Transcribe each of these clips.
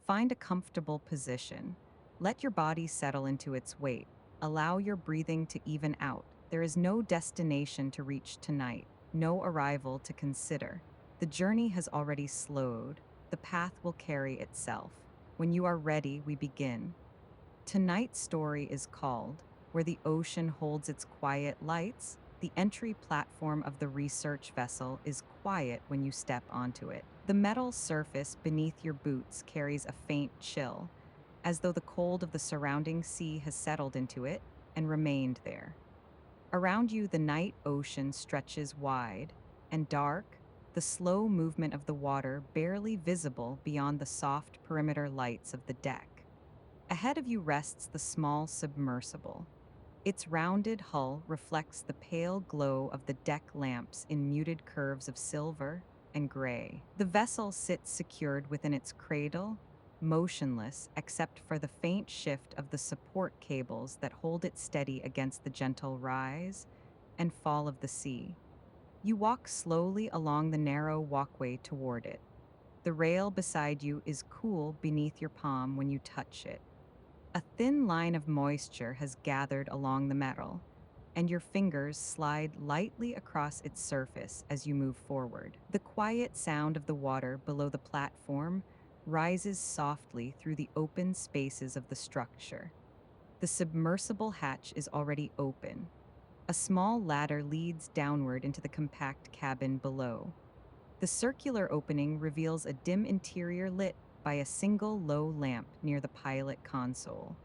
Find a comfortable position. Let your body settle into its weight. Allow your breathing to even out. There is no destination to reach tonight, no arrival to consider. The journey has already slowed. The path will carry itself. When you are ready, we begin. Tonight's story is called Where the Ocean Holds Its Quiet Lights. The entry platform of the research vessel is quiet when you step onto it. The metal surface beneath your boots carries a faint chill, as though the cold of the surrounding sea has settled into it and remained there. Around you, the night ocean stretches wide and dark, the slow movement of the water barely visible beyond the soft perimeter lights of the deck. Ahead of you rests the small submersible. Its rounded hull reflects the pale glow of the deck lamps in muted curves of silver and gray. The vessel sits secured within its cradle, motionless except for the faint shift of the support cables that hold it steady against the gentle rise and fall of the sea. You walk slowly along the narrow walkway toward it. The rail beside you is cool beneath your palm when you touch it. A thin line of moisture has gathered along the metal, and your fingers slide lightly across its surface as you move forward. The quiet sound of the water below the platform rises softly through the open spaces of the structure. The submersible hatch is already open. A small ladder leads downward into the compact cabin below. The circular opening reveals a dim interior lit by a single low lamp near the pilot console.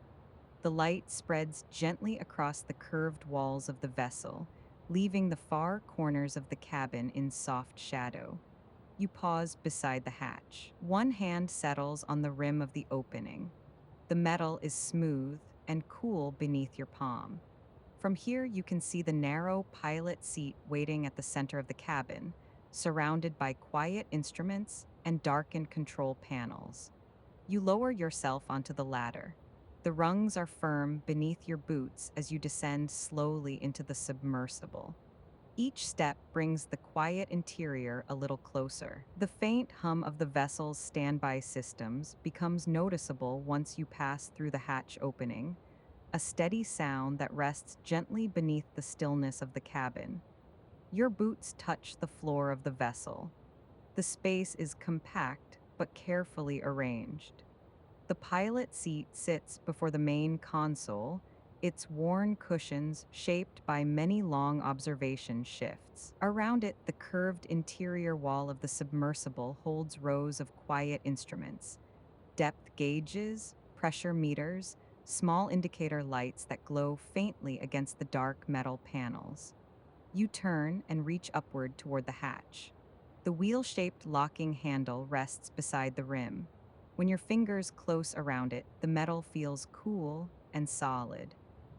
The light spreads gently across the curved walls of the vessel, leaving the far corners of the cabin in soft shadow. You pause beside the hatch. One hand settles on the rim of the opening. The metal is smooth and cool beneath your palm. From here, you can see the narrow pilot seat waiting at the center of the cabin, surrounded by quiet instruments and darkened control panels. You lower yourself onto the ladder. The rungs are firm beneath your boots as you descend slowly into the submersible. Each step brings the quiet interior a little closer. The faint hum of the vessel's standby systems becomes noticeable once you pass through the hatch opening, a steady sound that rests gently beneath the stillness of the cabin. Your boots touch the floor of the vessel. The space is compact but carefully arranged. The pilot seat sits before the main console, its worn cushions shaped by many long observation shifts. Around it, the curved interior wall of the submersible holds rows of quiet instruments, depth gauges, pressure meters, small indicator lights that glow faintly against the dark metal panels. You turn and reach upward toward the hatch. The wheel-shaped locking handle rests beside the rim. When your fingers close around it, the metal feels cool and solid.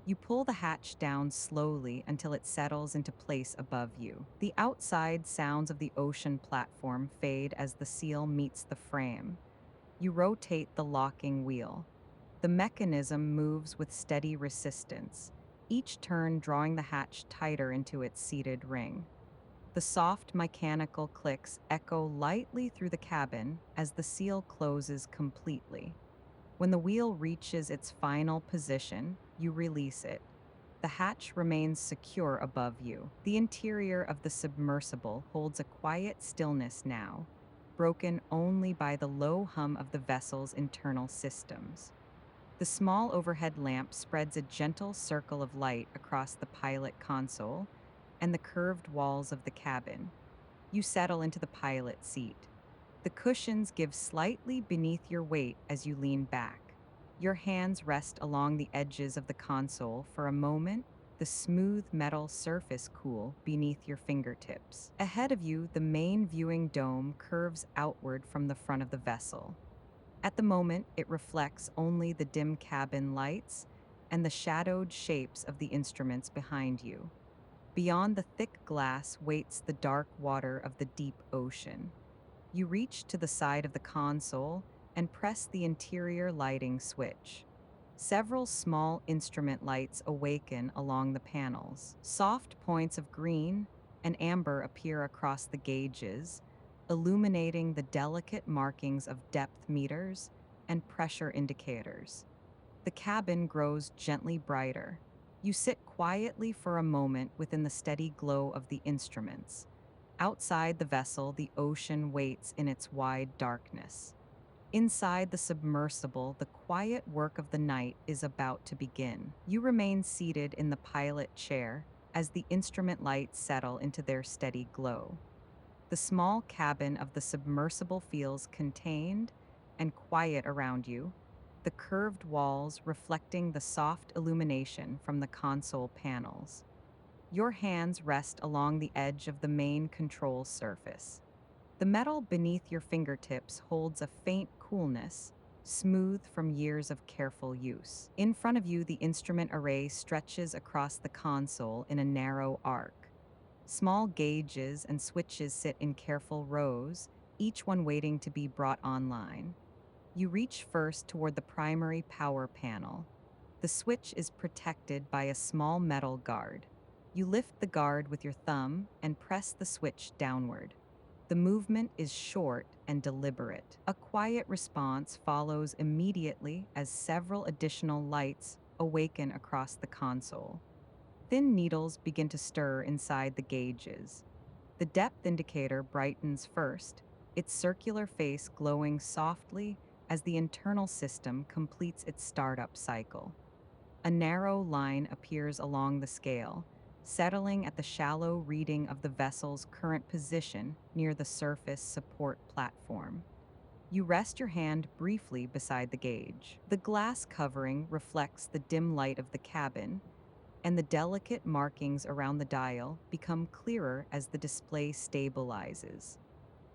You pull the hatch down slowly until it settles into place above you. The outside sounds of the ocean platform fade as the seal meets the frame. You rotate the locking wheel. The mechanism moves with steady resistance, each turn drawing the hatch tighter into its seated ring. The soft mechanical clicks echo lightly through the cabin as the seal closes completely. When the wheel reaches its final position, you release it. The hatch remains secure above you. The interior of the submersible holds a quiet stillness now, broken only by the low hum of the vessel's internal systems. The small overhead lamp spreads a gentle circle of light across the pilot console and the curved walls of the cabin. You settle into the pilot seat. The cushions give slightly beneath your weight as you lean back. Your hands rest along the edges of the console for a moment, the smooth metal surface cool beneath your fingertips. Ahead of you, the main viewing dome curves outward from the front of the vessel. At the moment, it reflects only the dim cabin lights and the shadowed shapes of the instruments behind you. Beyond the thick glass waits the dark water of the deep ocean. You reach to the side of the console and press the interior lighting switch. Several small instrument lights awaken along the panels. Soft points of green and amber appear across the gauges, illuminating the delicate markings of depth meters and pressure indicators. The cabin grows gently brighter. You sit quietly for a moment within the steady glow of the instruments. Outside the vessel, the ocean waits in its wide darkness. Inside the submersible, the quiet work of the night is about to begin. You remain seated in the pilot chair as the instrument lights settle into their steady glow. The small cabin of the submersible feels contained and quiet around you, the curved walls reflecting the soft illumination from the console panels. Your hands rest along the edge of the main control surface. The metal beneath your fingertips holds a faint coolness, smooth from years of careful use. In front of you, the instrument array stretches across the console in a narrow arc. Small gauges and switches sit in careful rows, each one waiting to be brought online. You reach first toward the primary power panel. The switch is protected by a small metal guard. You lift the guard with your thumb and press the switch downward. The movement is short and deliberate. A quiet response follows immediately as several additional lights awaken across the console. Thin needles begin to stir inside the gauges. The depth indicator brightens first, its circular face glowing softly as the internal system completes its startup cycle. A narrow line appears along the scale, settling at the shallow reading of the vessel's current position near the surface support platform. You rest your hand briefly beside the gauge. The glass covering reflects the dim light of the cabin, and the delicate markings around the dial become clearer as the display stabilizes.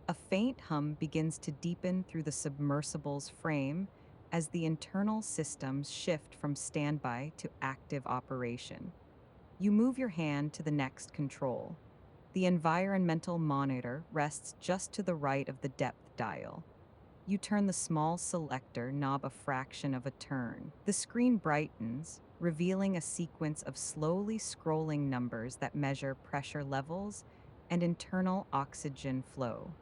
A faint hum begins to deepen through the submersible's frame as the internal systems shift from standby to active operation. You move your hand to the next control. The environmental monitor rests just to the right of the depth dial. You turn the small selector knob a fraction of a turn. The screen brightens, revealing a sequence of slowly scrolling numbers that measure pressure levels and internal oxygen flow.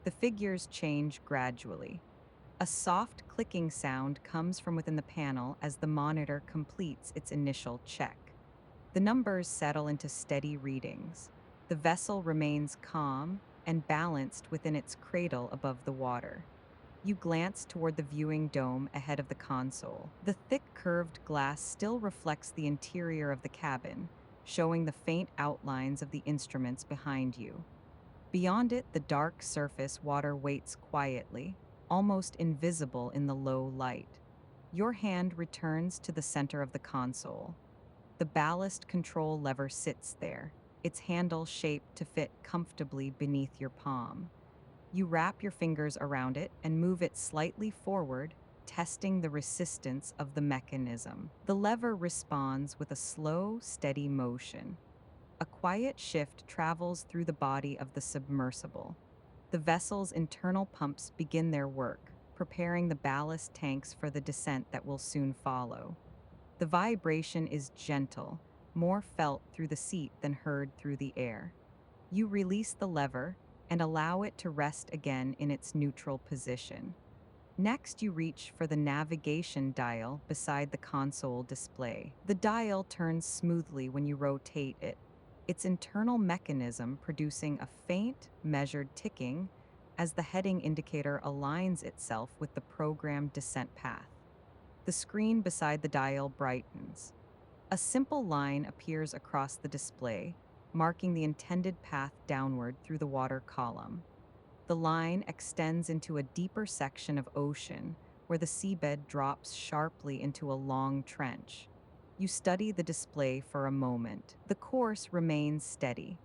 The figures change gradually. A soft clicking sound comes from within the panel as the monitor completes its initial check. The numbers settle into steady readings. The vessel remains calm and balanced within its cradle above the water. You glance toward the viewing dome ahead of the console. The thick curved glass still reflects the interior of the cabin, showing the faint outlines of the instruments behind you. Beyond it, the dark surface water waits quietly, almost invisible in the low light. Your hand returns to the center of the console. The ballast control lever sits there, its handle shaped to fit comfortably beneath your palm. You wrap your fingers around it and move it slightly forward, testing the resistance of the mechanism. The lever responds with a slow, steady motion. A quiet shift travels through the body of the submersible. The vessel's internal pumps begin their work, preparing the ballast tanks for the descent that will soon follow. The vibration is gentle, more felt through the seat than heard through the air. You release the lever and allow it to rest again in its neutral position. Next, you reach for the navigation dial beside the console display. The dial turns smoothly when you rotate it, its internal mechanism producing a faint, measured ticking as the heading indicator aligns itself with the programmed descent path. The screen beside the dial brightens. A simple line appears across the display, marking the intended path downward through the water column. The line extends into a deeper section of ocean where the seabed drops sharply into a long trench. You study the display for a moment. The course remains steady.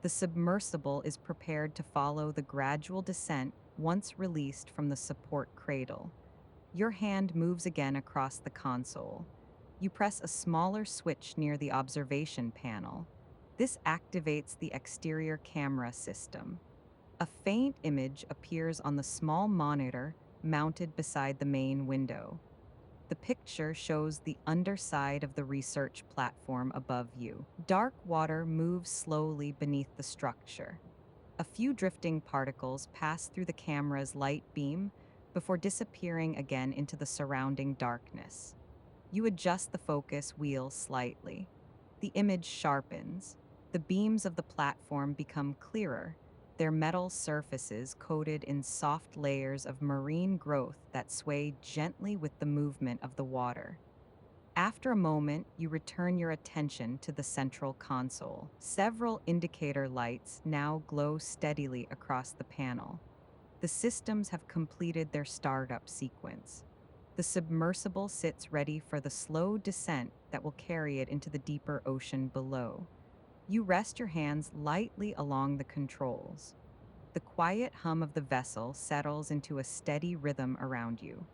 The submersible is prepared to follow the gradual descent once released from the support cradle. Your hand moves again across the console. You press a smaller switch near the observation panel. This activates the exterior camera system. A faint image appears on the small monitor mounted beside the main window. The picture shows the underside of the research platform above you. Dark water moves slowly beneath the structure. A few drifting particles pass through the camera's light beam, before disappearing again into the surrounding darkness. You adjust the focus wheel slightly. The image sharpens. The beams of the platform become clearer, their metal surfaces coated in soft layers of marine growth that sway gently with the movement of the water. After a moment, you return your attention to the central console. Several indicator lights now glow steadily across the panel. The systems have completed their startup sequence. The submersible sits ready for the slow descent that will carry it into the deeper ocean below. You rest your hands lightly along the controls. The quiet hum of the vessel settles into a steady rhythm around you.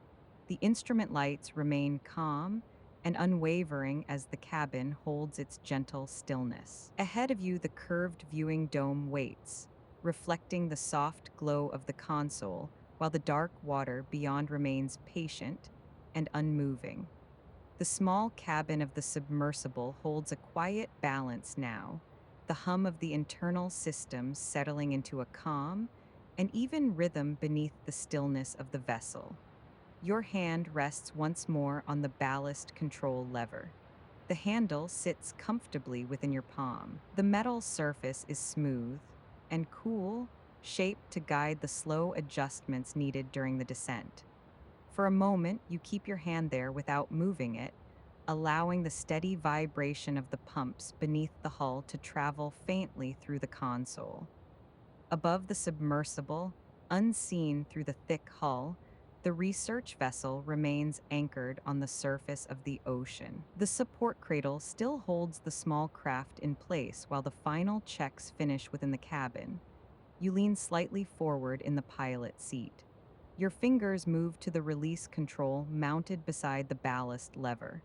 The instrument lights remain calm and unwavering as the cabin holds its gentle stillness. Ahead of you, the curved viewing dome waits, reflecting the soft glow of the console, while the dark water beyond remains patient and unmoving. The small cabin of the submersible holds a quiet balance now, the hum of the internal systems settling into a calm and even rhythm beneath the stillness of the vessel. Your hand rests once more on the ballast control lever. The handle sits comfortably within your palm. The metal surface is smooth and cool, shaped to guide the slow adjustments needed during the descent. For a moment, you keep your hand there without moving it, allowing the steady vibration of the pumps beneath the hull to travel faintly through the console. Above the submersible, unseen through the thick hull, the research vessel remains anchored on the surface of the ocean. The support cradle still holds the small craft in place while the final checks finish within the cabin. You lean slightly forward in the pilot seat. Your fingers move to the release control mounted beside the ballast lever.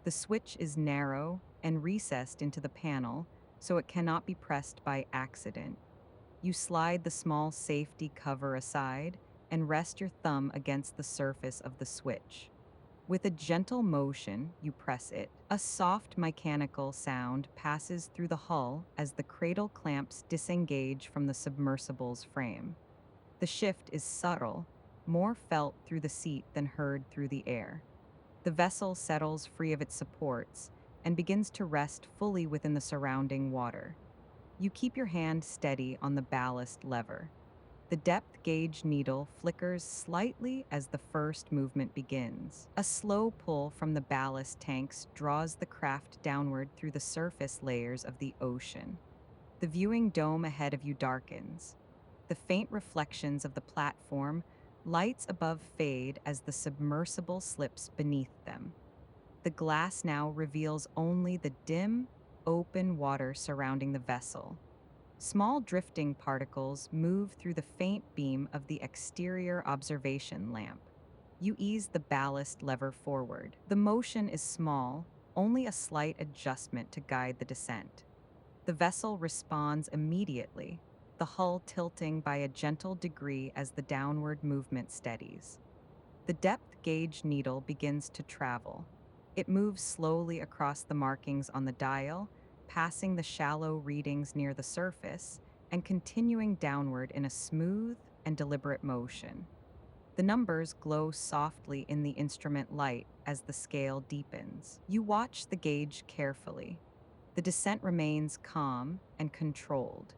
The switch is narrow and recessed into the panel, so it cannot be pressed by accident. You slide the small safety cover aside and rest your thumb against the surface of the switch. With a gentle motion, you press it. A soft mechanical sound passes through the hull as the cradle clamps disengage from the submersible's frame. The shift is subtle, more felt through the seat than heard through the air. The vessel settles free of its supports and begins to rest fully within the surrounding water. You keep your hand steady on the ballast lever. The depth gauge needle flickers slightly as the first movement begins. A slow pull from the ballast tanks draws the craft downward through the surface layers of the ocean. The viewing dome ahead of you darkens. The faint reflections of the platform, lights above fade as the submersible slips beneath them. The glass now reveals only the dim, open water surrounding the vessel. Small drifting particles move through the faint beam of the exterior observation lamp. You ease the ballast lever forward. The motion is small, only a slight adjustment to guide the descent. The vessel responds immediately, the hull tilting by a gentle degree as the downward movement steadies. The depth gauge needle begins to travel. It moves slowly across the markings on the dial, passing the shallow readings near the surface and continuing downward in a smooth and deliberate motion. The numbers glow softly in the instrument light as the scale deepens. You watch the gauge carefully. The descent remains calm and controlled.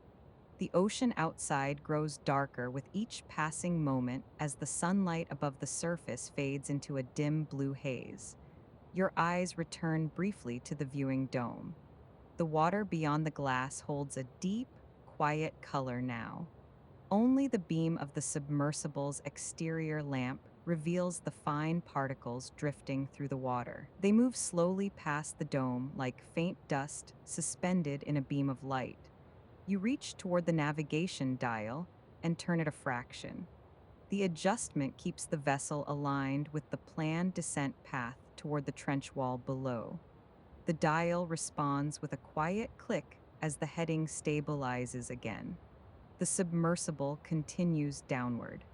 The ocean outside grows darker with each passing moment as the sunlight above the surface fades into a dim blue haze. Your eyes return briefly to the viewing dome. The water beyond the glass holds a deep, quiet color now. Only the beam of the submersible's exterior lamp reveals the fine particles drifting through the water. They move slowly past the dome like faint dust suspended in a beam of light. You reach toward the navigation dial and turn it a fraction. The adjustment keeps the vessel aligned with the planned descent path toward the trench wall below. The dial responds with a quiet click as the heading stabilizes again. The submersible continues downward.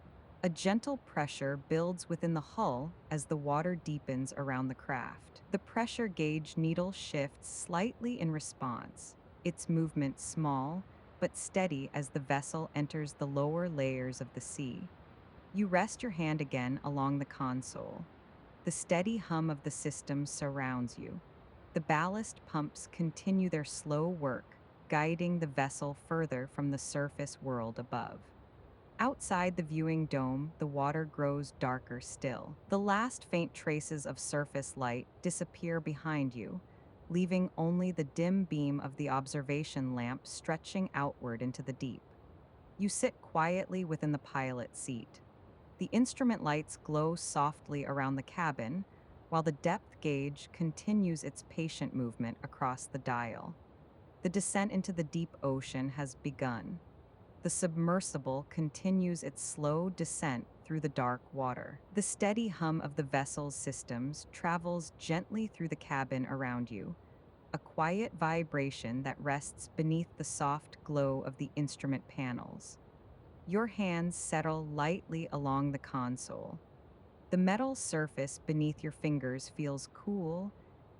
A gentle pressure builds within the hull as the water deepens around the craft. The pressure gauge needle shifts slightly in response, its movement small but steady as the vessel enters the lower layers of the sea. You rest your hand again along the console. The steady hum of the system surrounds you. The ballast pumps continue their slow work, guiding the vessel further from the surface world above. Outside the viewing dome, the water grows darker still. The last faint traces of surface light disappear behind you, leaving only the dim beam of the observation lamp stretching outward into the deep. You sit quietly within the pilot seat. The instrument lights glow softly around the cabin, while the depth gauge continues its patient movement across the dial. The descent into the deep ocean has begun. The submersible continues its slow descent through the dark water. The steady hum of the vessel's systems travels gently through the cabin around you, a quiet vibration that rests beneath the soft glow of the instrument panels. Your hands settle lightly along the console. The metal surface beneath your fingers feels cool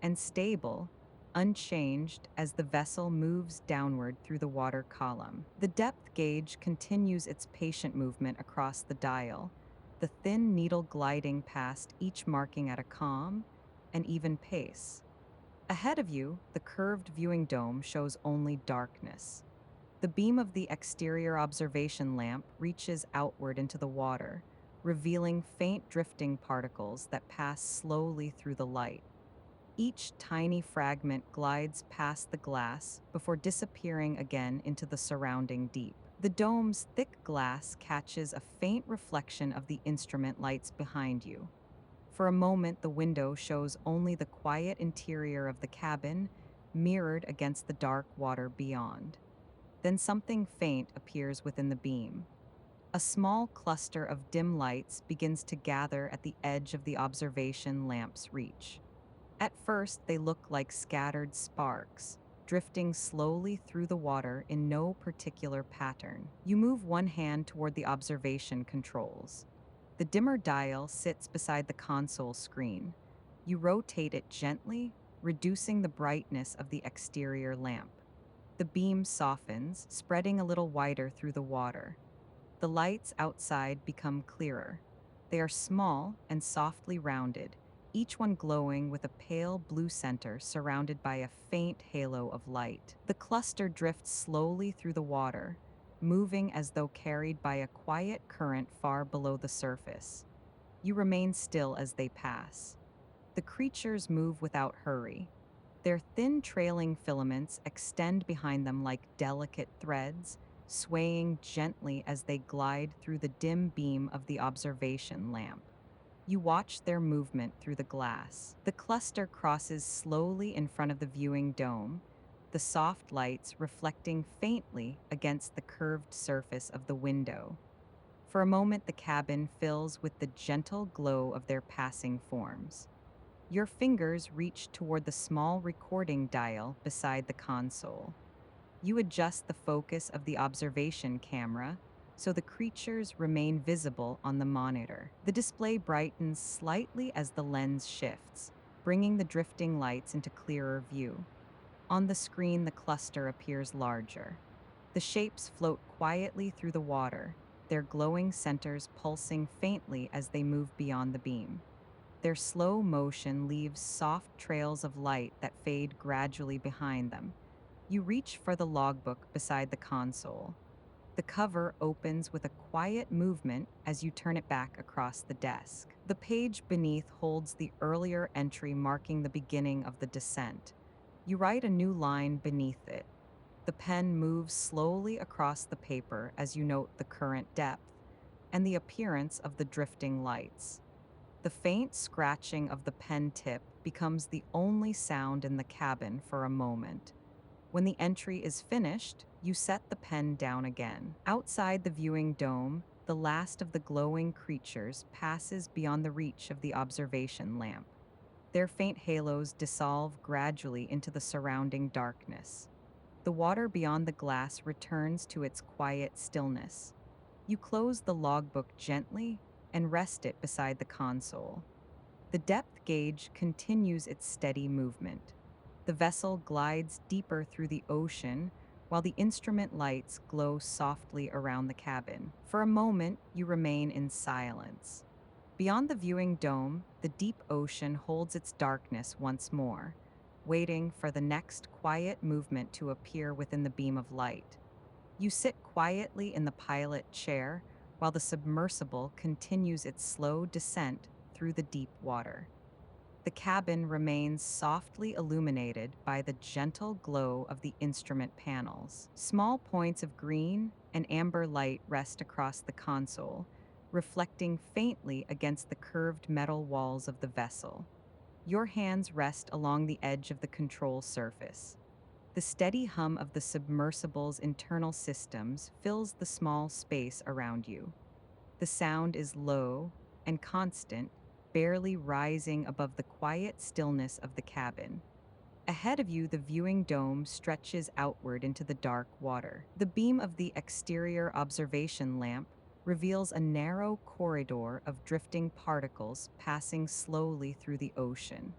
and stable, unchanged as the vessel moves downward through the water column. The depth gauge continues its patient movement across the dial, the thin needle gliding past each marking at a calm and even pace. Ahead of you, the curved viewing dome shows only darkness. The beam of the exterior observation lamp reaches outward into the water, revealing faint drifting particles that pass slowly through the light. Each tiny fragment glides past the glass before disappearing again into the surrounding deep. The dome's thick glass catches a faint reflection of the instrument lights behind you. For a moment, the window shows only the quiet interior of the cabin, mirrored against the dark water beyond. Then something faint appears within the beam. A small cluster of dim lights begins to gather at the edge of the observation lamp's reach. At first, they look like scattered sparks, drifting slowly through the water in no particular pattern. You move one hand toward the observation controls. The dimmer dial sits beside the console screen. You rotate it gently, reducing the brightness of the exterior lamp. The beam softens, spreading a little wider through the water. The lights outside become clearer. They are small and softly rounded, each one glowing with a pale blue center surrounded by a faint halo of light. The cluster drifts slowly through the water, moving as though carried by a quiet current far below the surface. You remain still as they pass. The creatures move without hurry. Their thin trailing filaments extend behind them like delicate threads, swaying gently as they glide through the dim beam of the observation lamp. You watch their movement through the glass. The cluster crosses slowly in front of the viewing dome, the soft lights reflecting faintly against the curved surface of the window. For a moment, the cabin fills with the gentle glow of their passing forms. Your fingers reach toward the small recording dial beside the console. You adjust the focus of the observation camera so the creatures remain visible on the monitor. The display brightens slightly as the lens shifts, bringing the drifting lights into clearer view. On the screen, the cluster appears larger. The shapes float quietly through the water, their glowing centers pulsing faintly as they move beyond the beam. Their slow motion leaves soft trails of light that fade gradually behind them. You reach for the logbook beside the console. The cover opens with a quiet movement as you turn it back across the desk. The page beneath holds the earlier entry marking the beginning of the descent. You write a new line beneath it. The pen moves slowly across the paper as you note the current depth and the appearance of the drifting lights. The faint scratching of the pen tip becomes the only sound in the cabin for a moment. When the entry is finished, you set the pen down again. Outside the viewing dome, the last of the glowing creatures passes beyond the reach of the observation lamp. Their faint halos dissolve gradually into the surrounding darkness. The water beyond the glass returns to its quiet stillness. You close the logbook gently and rest it beside the console. The depth gauge continues its steady movement. The vessel glides deeper through the ocean, while the instrument lights glow softly around the cabin. For a moment, you remain in silence. Beyond the viewing dome, the deep ocean holds its darkness once more, waiting for the next quiet movement to appear within the beam of light. You sit quietly in the pilot chair while the submersible continues its slow descent through the deep water. The cabin remains softly illuminated by the gentle glow of the instrument panels. Small points of green and amber light rest across the console, reflecting faintly against the curved metal walls of the vessel. Your hands rest along the edge of the control surface. The steady hum of the submersible's internal systems fills the small space around you. The sound is low and constant, barely rising above the quiet stillness of the cabin. Ahead of you, the viewing dome stretches outward into the dark water. The beam of the exterior observation lamp reveals a narrow corridor of drifting particles passing slowly through the ocean.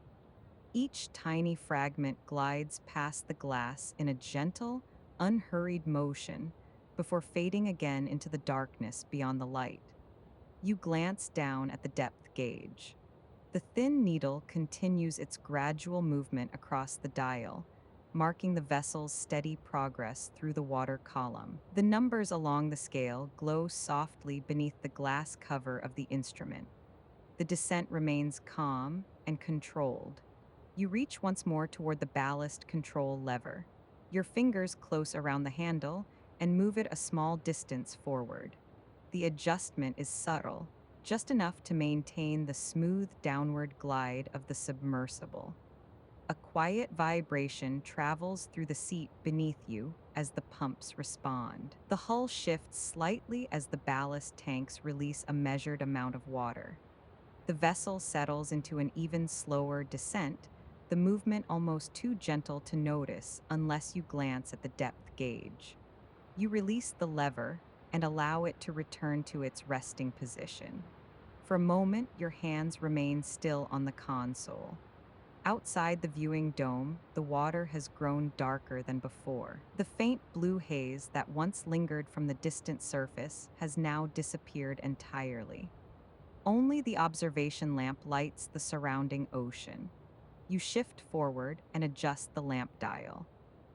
Each tiny fragment glides past the glass in a gentle, unhurried motion before fading again into the darkness beyond the light. You glance down at the depth gauge. The thin needle continues its gradual movement across the dial, marking the vessel's steady progress through the water column. The numbers along the scale glow softly beneath the glass cover of the instrument. The descent remains calm and controlled. You reach once more toward the ballast control lever. Your fingers close around the handle and move it a small distance forward. The adjustment is subtle, just enough to maintain the smooth downward glide of the submersible. A quiet vibration travels through the seat beneath you as the pumps respond. The hull shifts slightly as the ballast tanks release a measured amount of water. The vessel settles into an even slower descent, the movement almost too gentle to notice unless you glance at the depth gauge. You release the lever and allow it to return to its resting position. For a moment, your hands remain still on the console. Outside the viewing dome, the water has grown darker than before. The faint blue haze that once lingered from the distant surface has now disappeared entirely. Only the observation lamp lights the surrounding ocean. You shift forward and adjust the lamp dial.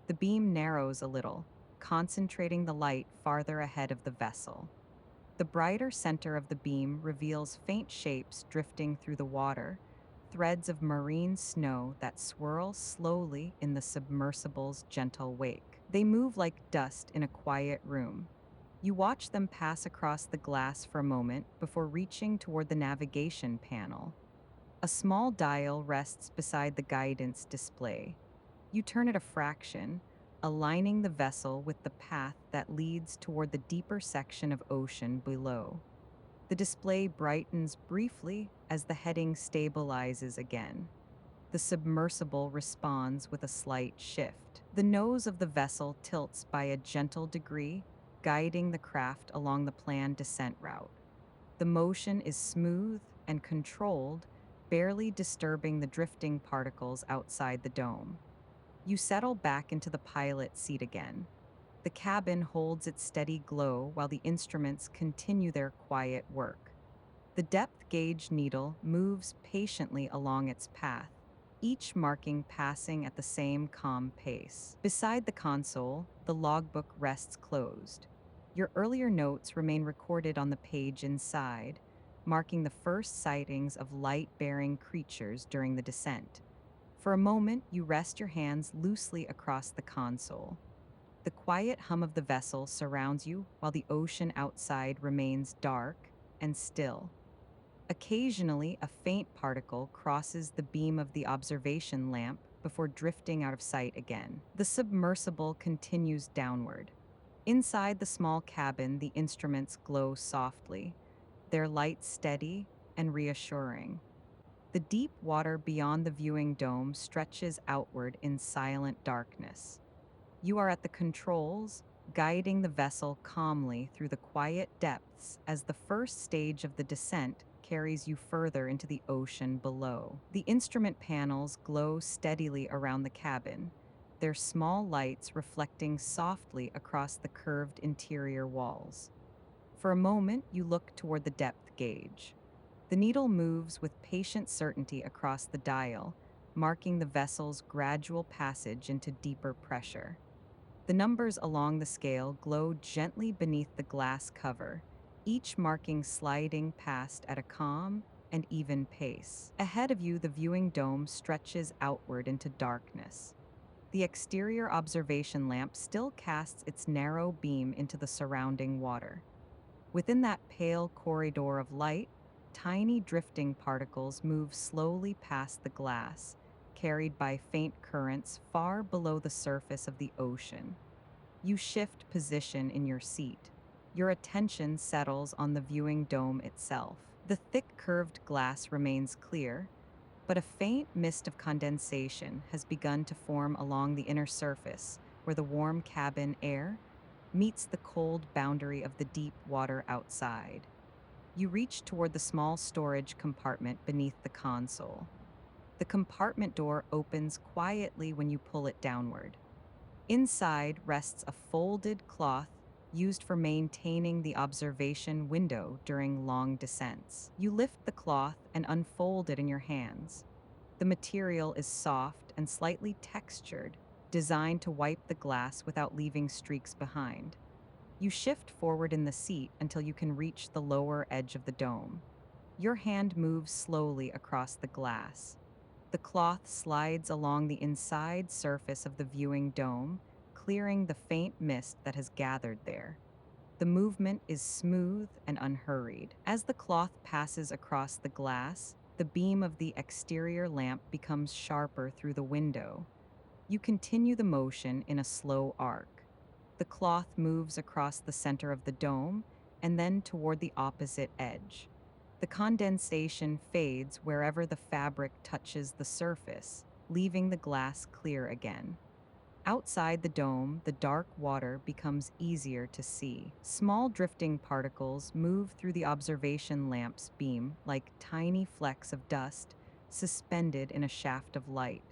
The beam narrows a little, concentrating the light farther ahead of the vessel. The brighter center of the beam reveals faint shapes drifting through the water, threads of marine snow that swirl slowly in the submersible's gentle wake. They move like dust in a quiet room. You watch them pass across the glass for a moment before reaching toward the navigation panel. A small dial rests beside the guidance display. You turn it a fraction, aligning the vessel with the path that leads toward the deeper section of ocean below. The display brightens briefly as the heading stabilizes again. The submersible responds with a slight shift. The nose of the vessel tilts by a gentle degree, guiding the craft along the planned descent route. The motion is smooth and controlled, barely disturbing the drifting particles outside the dome. You settle back into the pilot seat again. The cabin holds its steady glow while the instruments continue their quiet work. The depth gauge needle moves patiently along its path, each marking passing at the same calm pace. Beside the console, the logbook rests closed. Your earlier notes remain recorded on the page inside, marking the first sightings of light-bearing creatures during the descent. For a moment, you rest your hands loosely across the console. The quiet hum of the vessel surrounds you while the ocean outside remains dark and still. Occasionally, a faint particle crosses the beam of the observation lamp before drifting out of sight again. The submersible continues downward. Inside the small cabin, the instruments glow softly, their light steady and reassuring. The deep water beyond the viewing dome stretches outward in silent darkness. You are at the controls, guiding the vessel calmly through the quiet depths as the first stage of the descent carries you further into the ocean below. The instrument panels glow steadily around the cabin, their small lights reflecting softly across the curved interior walls. For a moment, you look toward the depth gauge. The needle moves with patient certainty across the dial, marking the vessel's gradual passage into deeper pressure. The numbers along the scale glow gently beneath the glass cover, each marking sliding past at a calm and even pace. Ahead of you, the viewing dome stretches outward into darkness. The exterior observation lamp still casts its narrow beam into the surrounding water. Within that pale corridor of light, tiny drifting particles move slowly past the glass, carried by faint currents far below the surface of the ocean. You shift position in your seat. Your attention settles on the viewing dome itself. The thick curved glass remains clear, but a faint mist of condensation has begun to form along the inner surface, where the warm cabin air meets the cold boundary of the deep water outside. You reach toward the small storage compartment beneath the console. The compartment door opens quietly when you pull it downward. Inside rests a folded cloth used for maintaining the observation window during long descents. You lift the cloth and unfold it in your hands. The material is soft and slightly textured, designed to wipe the glass without leaving streaks behind. You shift forward in the seat until you can reach the lower edge of the dome. Your hand moves slowly across the glass. The cloth slides along the inside surface of the viewing dome, clearing the faint mist that has gathered there. The movement is smooth and unhurried. As the cloth passes across the glass, the beam of the exterior lamp becomes sharper through the window. You continue the motion in a slow arc. The cloth moves across the center of the dome and then toward the opposite edge. The condensation fades wherever the fabric touches the surface, leaving the glass clear again. Outside the dome, the dark water becomes easier to see. Small drifting particles move through the observation lamp's beam like tiny flecks of dust suspended in a shaft of light.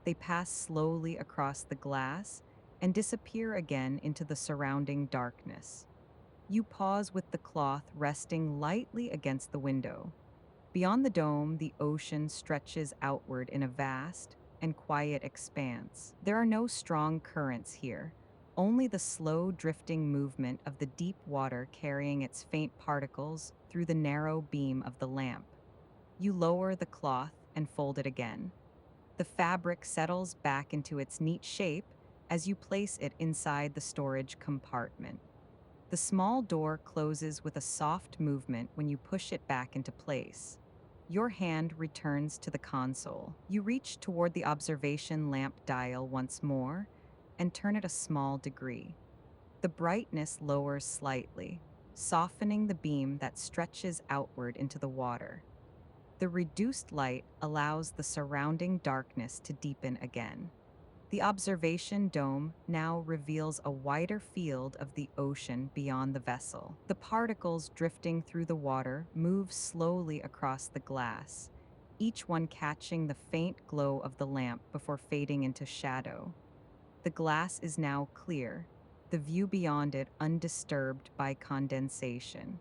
They pass slowly across the glass and disappear again into the surrounding darkness. You pause with the cloth resting lightly against the window. Beyond the dome, the ocean stretches outward in a vast and quiet expanse. There are no strong currents here, only the slow drifting movement of the deep water carrying its faint particles through the narrow beam of the lamp. You lower the cloth and fold it again. The fabric settles back into its neat shape as you place it inside the storage compartment. The small door closes with a soft movement when you push it back into place. Your hand returns to the console. You reach toward the observation lamp dial once more and turn it a small degree. The brightness lowers slightly, softening the beam that stretches outward into the water. The reduced light allows the surrounding darkness to deepen again. The observation dome now reveals a wider field of the ocean beyond the vessel. The particles drifting through the water move slowly across the glass, each one catching the faint glow of the lamp before fading into shadow. The glass is now clear, the view beyond it undisturbed by condensation.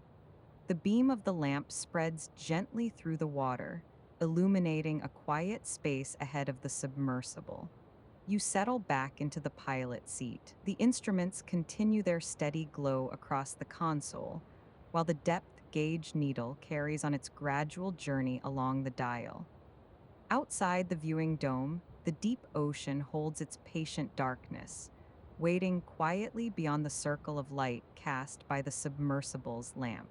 The beam of the lamp spreads gently through the water, illuminating a quiet space ahead of the submersible. You settle back into the pilot seat. The instruments continue their steady glow across the console, while the depth gauge needle carries on its gradual journey along the dial. Outside the viewing dome, the deep ocean holds its patient darkness, waiting quietly beyond the circle of light cast by the submersible's lamp.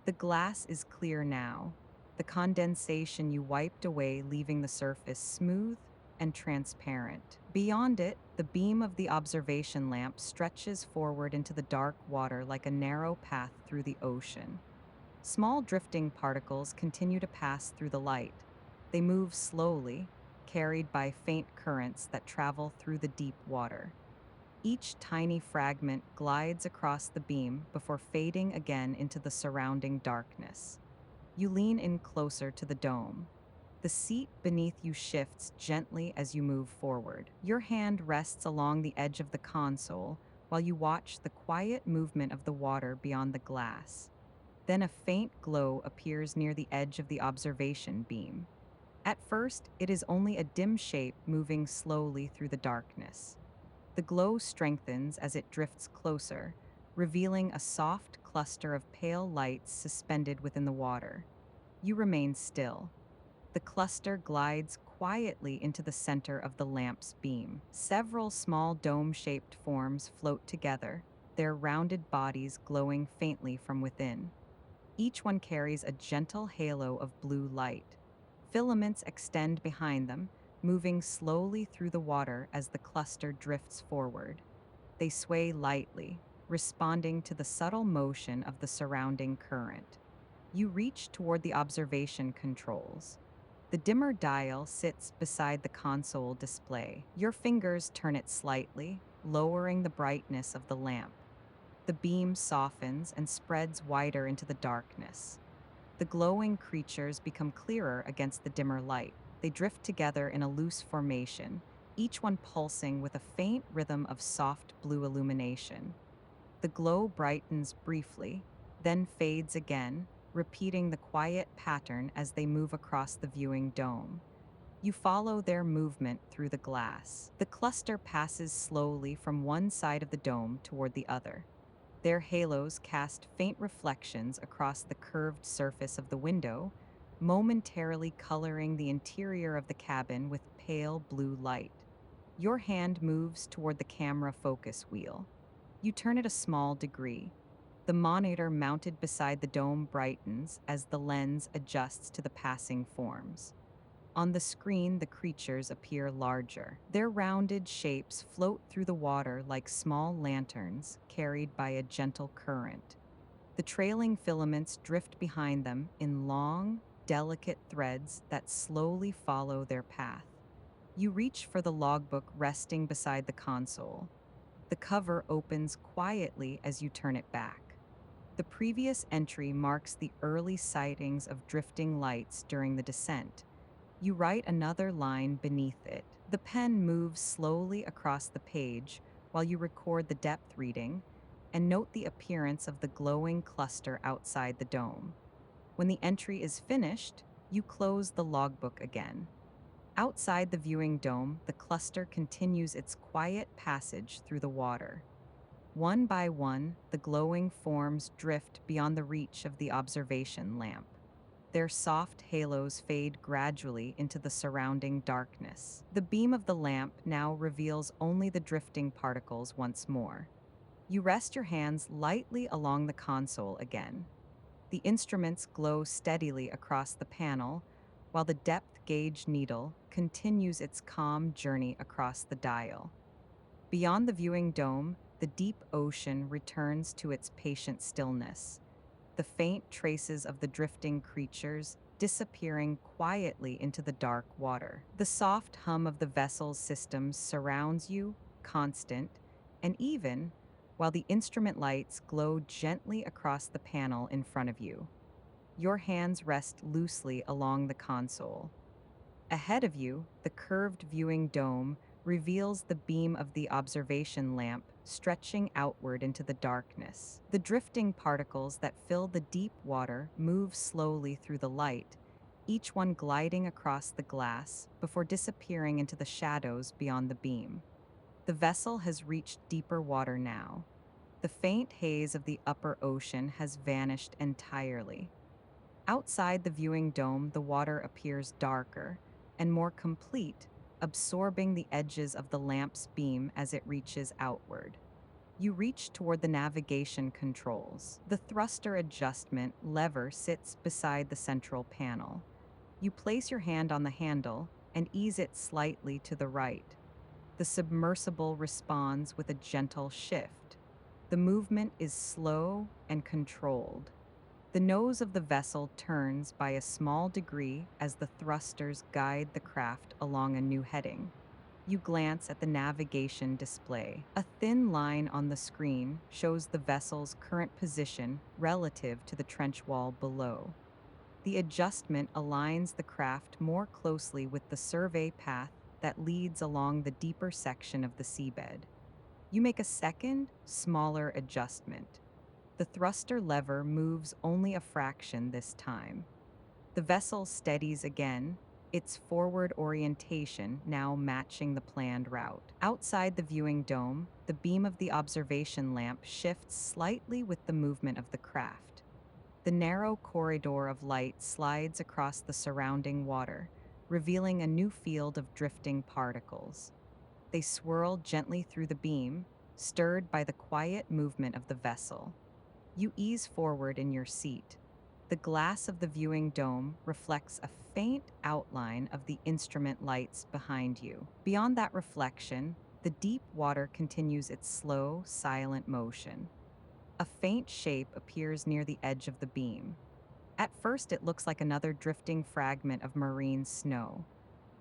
The glass is clear now, the condensation you wiped away leaving the surface smooth and transparent. Beyond it, the beam of the observation lamp stretches forward into the dark water like a narrow path through the ocean. Small drifting particles continue to pass through the light. They move slowly, carried by faint currents that travel through the deep water. Each tiny fragment glides across the beam before fading again into the surrounding darkness. You lean in closer to the dome. The seat beneath you shifts gently as you move forward. Your hand rests along the edge of the console while you watch the quiet movement of the water beyond the glass. Then a faint glow appears near the edge of the observation beam. At first, it is only a dim shape moving slowly through the darkness. The glow strengthens as it drifts closer, revealing a soft cluster of pale lights suspended within the water. You remain still. The cluster glides quietly into the center of the lamp's beam. Several small dome-shaped forms float together, their rounded bodies glowing faintly from within. Each one carries a gentle halo of blue light. Filaments extend behind them, moving slowly through the water as the cluster drifts forward. They sway lightly, responding to the subtle motion of the surrounding current. You reach toward the observation controls. The dimmer dial sits beside the console display. Your fingers turn it slightly, lowering the brightness of the lamp. The beam softens and spreads wider into the darkness. The glowing creatures become clearer against the dimmer light. They drift together in a loose formation, each one pulsing with a faint rhythm of soft blue illumination. The glow brightens briefly, then fades again, repeating the quiet pattern as they move across the viewing dome. You follow their movement through the glass. The cluster passes slowly from one side of the dome toward the other. Their halos cast faint reflections across the curved surface of the window, momentarily coloring the interior of the cabin with pale blue light. Your hand moves toward the camera focus wheel. You turn it a small degree. The monitor mounted beside the dome brightens as the lens adjusts to the passing forms. On the screen, the creatures appear larger. Their rounded shapes float through the water like small lanterns carried by a gentle current. The trailing filaments drift behind them in long, delicate threads that slowly follow their path. You reach for the logbook resting beside the console. The cover opens quietly as you turn it back. The previous entry marks the early sightings of drifting lights during the descent. You write another line beneath it. The pen moves slowly across the page while you record the depth reading and note the appearance of the glowing cluster outside the dome. When the entry is finished, you close the logbook again. Outside the viewing dome, the cluster continues its quiet passage through the water. One by one, the glowing forms drift beyond the reach of the observation lamp. Their soft halos fade gradually into the surrounding darkness. The beam of the lamp now reveals only the drifting particles once more. You rest your hands lightly along the console again. The instruments glow steadily across the panel, while the depth gauge needle continues its calm journey across the dial. Beyond the viewing dome, the deep ocean returns to its patient stillness, the faint traces of the drifting creatures disappearing quietly into the dark water. The soft hum of the vessel's systems surrounds you, constant and even, while the instrument lights glow gently across the panel in front of you. Your hands rest loosely along the console. Ahead of you, the curved viewing dome reveals the beam of the observation lamp stretching outward into the darkness. The drifting particles that fill the deep water move slowly through the light, each one gliding across the glass before disappearing into the shadows beyond the beam. The vessel has reached deeper water now. The faint haze of the upper ocean has vanished entirely. Outside the viewing dome, the water appears darker and more complete, absorbing the edges of the lamp's beam as it reaches outward. You reach toward the navigation controls. The thruster adjustment lever sits beside the central panel. You place your hand on the handle and ease it slightly to the right. The submersible responds with a gentle shift. The movement is slow and controlled. The nose of the vessel turns by a small degree as the thrusters guide the craft along a new heading. You glance at the navigation display. A thin line on the screen shows the vessel's current position relative to the trench wall below. The adjustment aligns the craft more closely with the survey path that leads along the deeper section of the seabed. You make a second, smaller adjustment. The thruster lever moves only a fraction this time. The vessel steadies again, its forward orientation now matching the planned route. Outside the viewing dome, the beam of the observation lamp shifts slightly with the movement of the craft. The narrow corridor of light slides across the surrounding water, revealing a new field of drifting particles. They swirl gently through the beam, stirred by the quiet movement of the vessel. You ease forward in your seat. The glass of the viewing dome reflects a faint outline of the instrument lights behind you. Beyond that reflection, the deep water continues its slow, silent motion. A faint shape appears near the edge of the beam. At first, it looks like another drifting fragment of marine snow,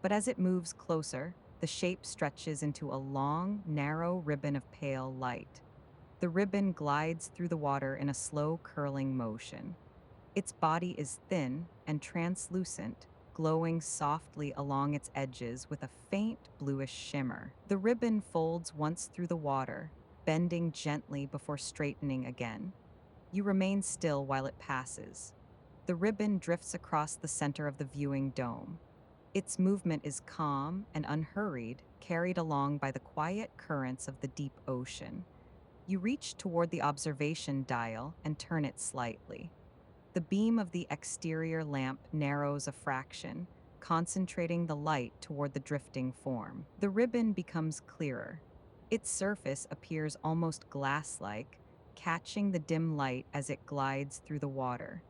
but as it moves closer, the shape stretches into a long, narrow ribbon of pale light. The ribbon glides through the water in a slow, curling motion. Its body is thin and translucent, glowing softly along its edges with a faint bluish shimmer. The ribbon folds once through the water, bending gently before straightening again. You remain still while it passes. The ribbon drifts across the center of the viewing dome. Its movement is calm and unhurried, carried along by the quiet currents of the deep ocean. You reach toward the observation dial and turn it slightly. The beam of the exterior lamp narrows a fraction, concentrating the light toward the drifting form. The ribbon becomes clearer. Its surface appears almost glass-like, catching the dim light as it glides through the water.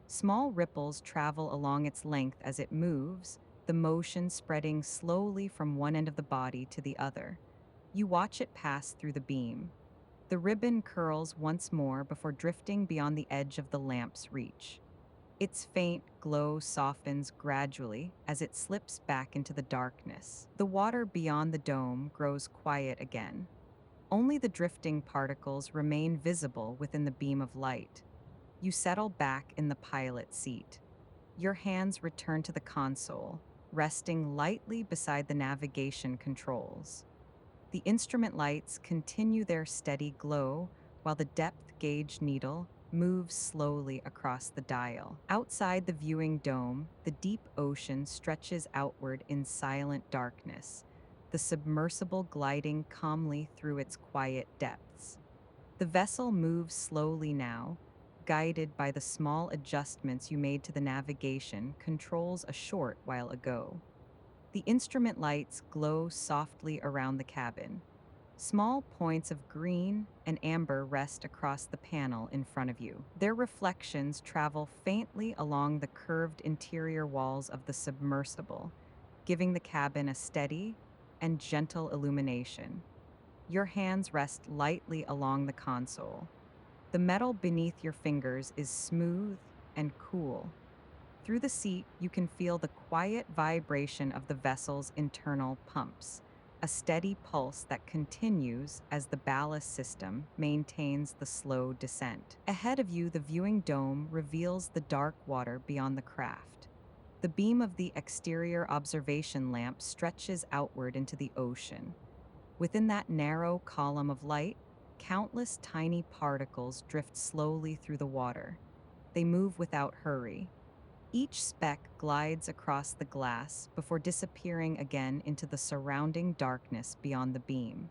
Small ripples travel along its length as it moves, the motion spreading slowly from one end of the body to the other. You watch it pass through the beam. The ribbon curls once more before drifting beyond the edge of the lamp's reach. Its faint glow softens gradually as it slips back into the darkness. The water beyond the dome grows quiet again. Only the drifting particles remain visible within the beam of light. You settle back in the pilot seat. Your hands return to the console, resting lightly beside the navigation controls. The instrument lights continue their steady glow while the depth gauge needle moves slowly across the dial. Outside the viewing dome, the deep ocean stretches outward in silent darkness, the submersible gliding calmly through its quiet depths. The vessel moves slowly now, guided by the small adjustments you made to the navigation controls a short while ago. The instrument lights glow softly around the cabin. Small points of green and amber rest across the panel in front of you. Their reflections travel faintly along the curved interior walls of the submersible, giving the cabin a steady and gentle illumination. Your hands rest lightly along the console. The metal beneath your fingers is smooth and cool. Through the seat, you can feel the quiet vibration of the vessel's internal pumps, a steady pulse that continues as the ballast system maintains the slow descent. Ahead of you, the viewing dome reveals the dark water beyond the craft. The beam of the exterior observation lamp stretches outward into the ocean. Within that narrow column of light, countless tiny particles drift slowly through the water. They move without hurry. Each speck glides across the glass before disappearing again into the surrounding darkness beyond the beam.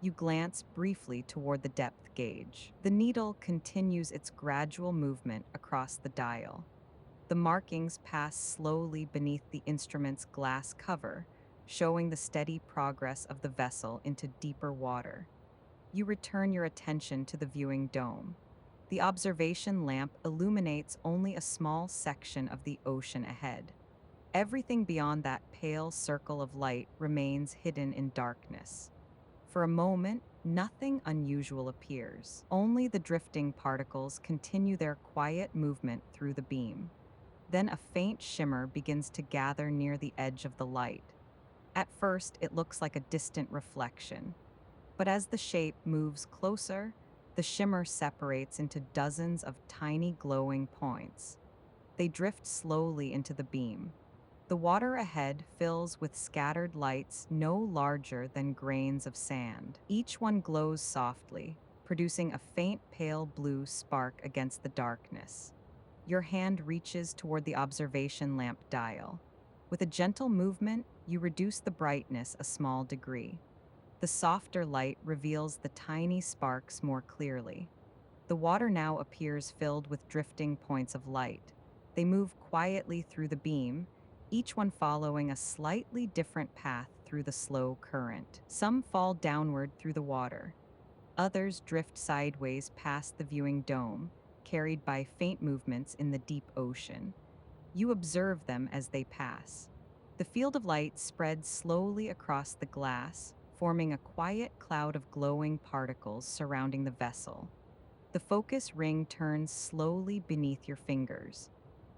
You glance briefly toward the depth gauge. The needle continues its gradual movement across the dial. The markings pass slowly beneath the instrument's glass cover, showing the steady progress of the vessel into deeper water. You return your attention to the viewing dome. The observation lamp illuminates only a small section of the ocean ahead. Everything beyond that pale circle of light remains hidden in darkness. For a moment, nothing unusual appears. Only the drifting particles continue their quiet movement through the beam. Then a faint shimmer begins to gather near the edge of the light. At first, it looks like a distant reflection. But as the shape moves closer, the shimmer separates into dozens of tiny glowing points. They drift slowly into the beam. The water ahead fills with scattered lights no larger than grains of sand. Each one glows softly, producing a faint pale blue spark against the darkness. Your hand reaches toward the observation lamp dial. With a gentle movement, you reduce the brightness a small degree. The softer light reveals the tiny sparks more clearly. The water now appears filled with drifting points of light. They move quietly through the beam, each one following a slightly different path through the slow current. Some fall downward through the water. Others drift sideways past the viewing dome, carried by faint movements in the deep ocean. You observe them as they pass. The field of light spreads slowly across the glass, forming a quiet cloud of glowing particles surrounding the vessel. The focus ring turns slowly beneath your fingers.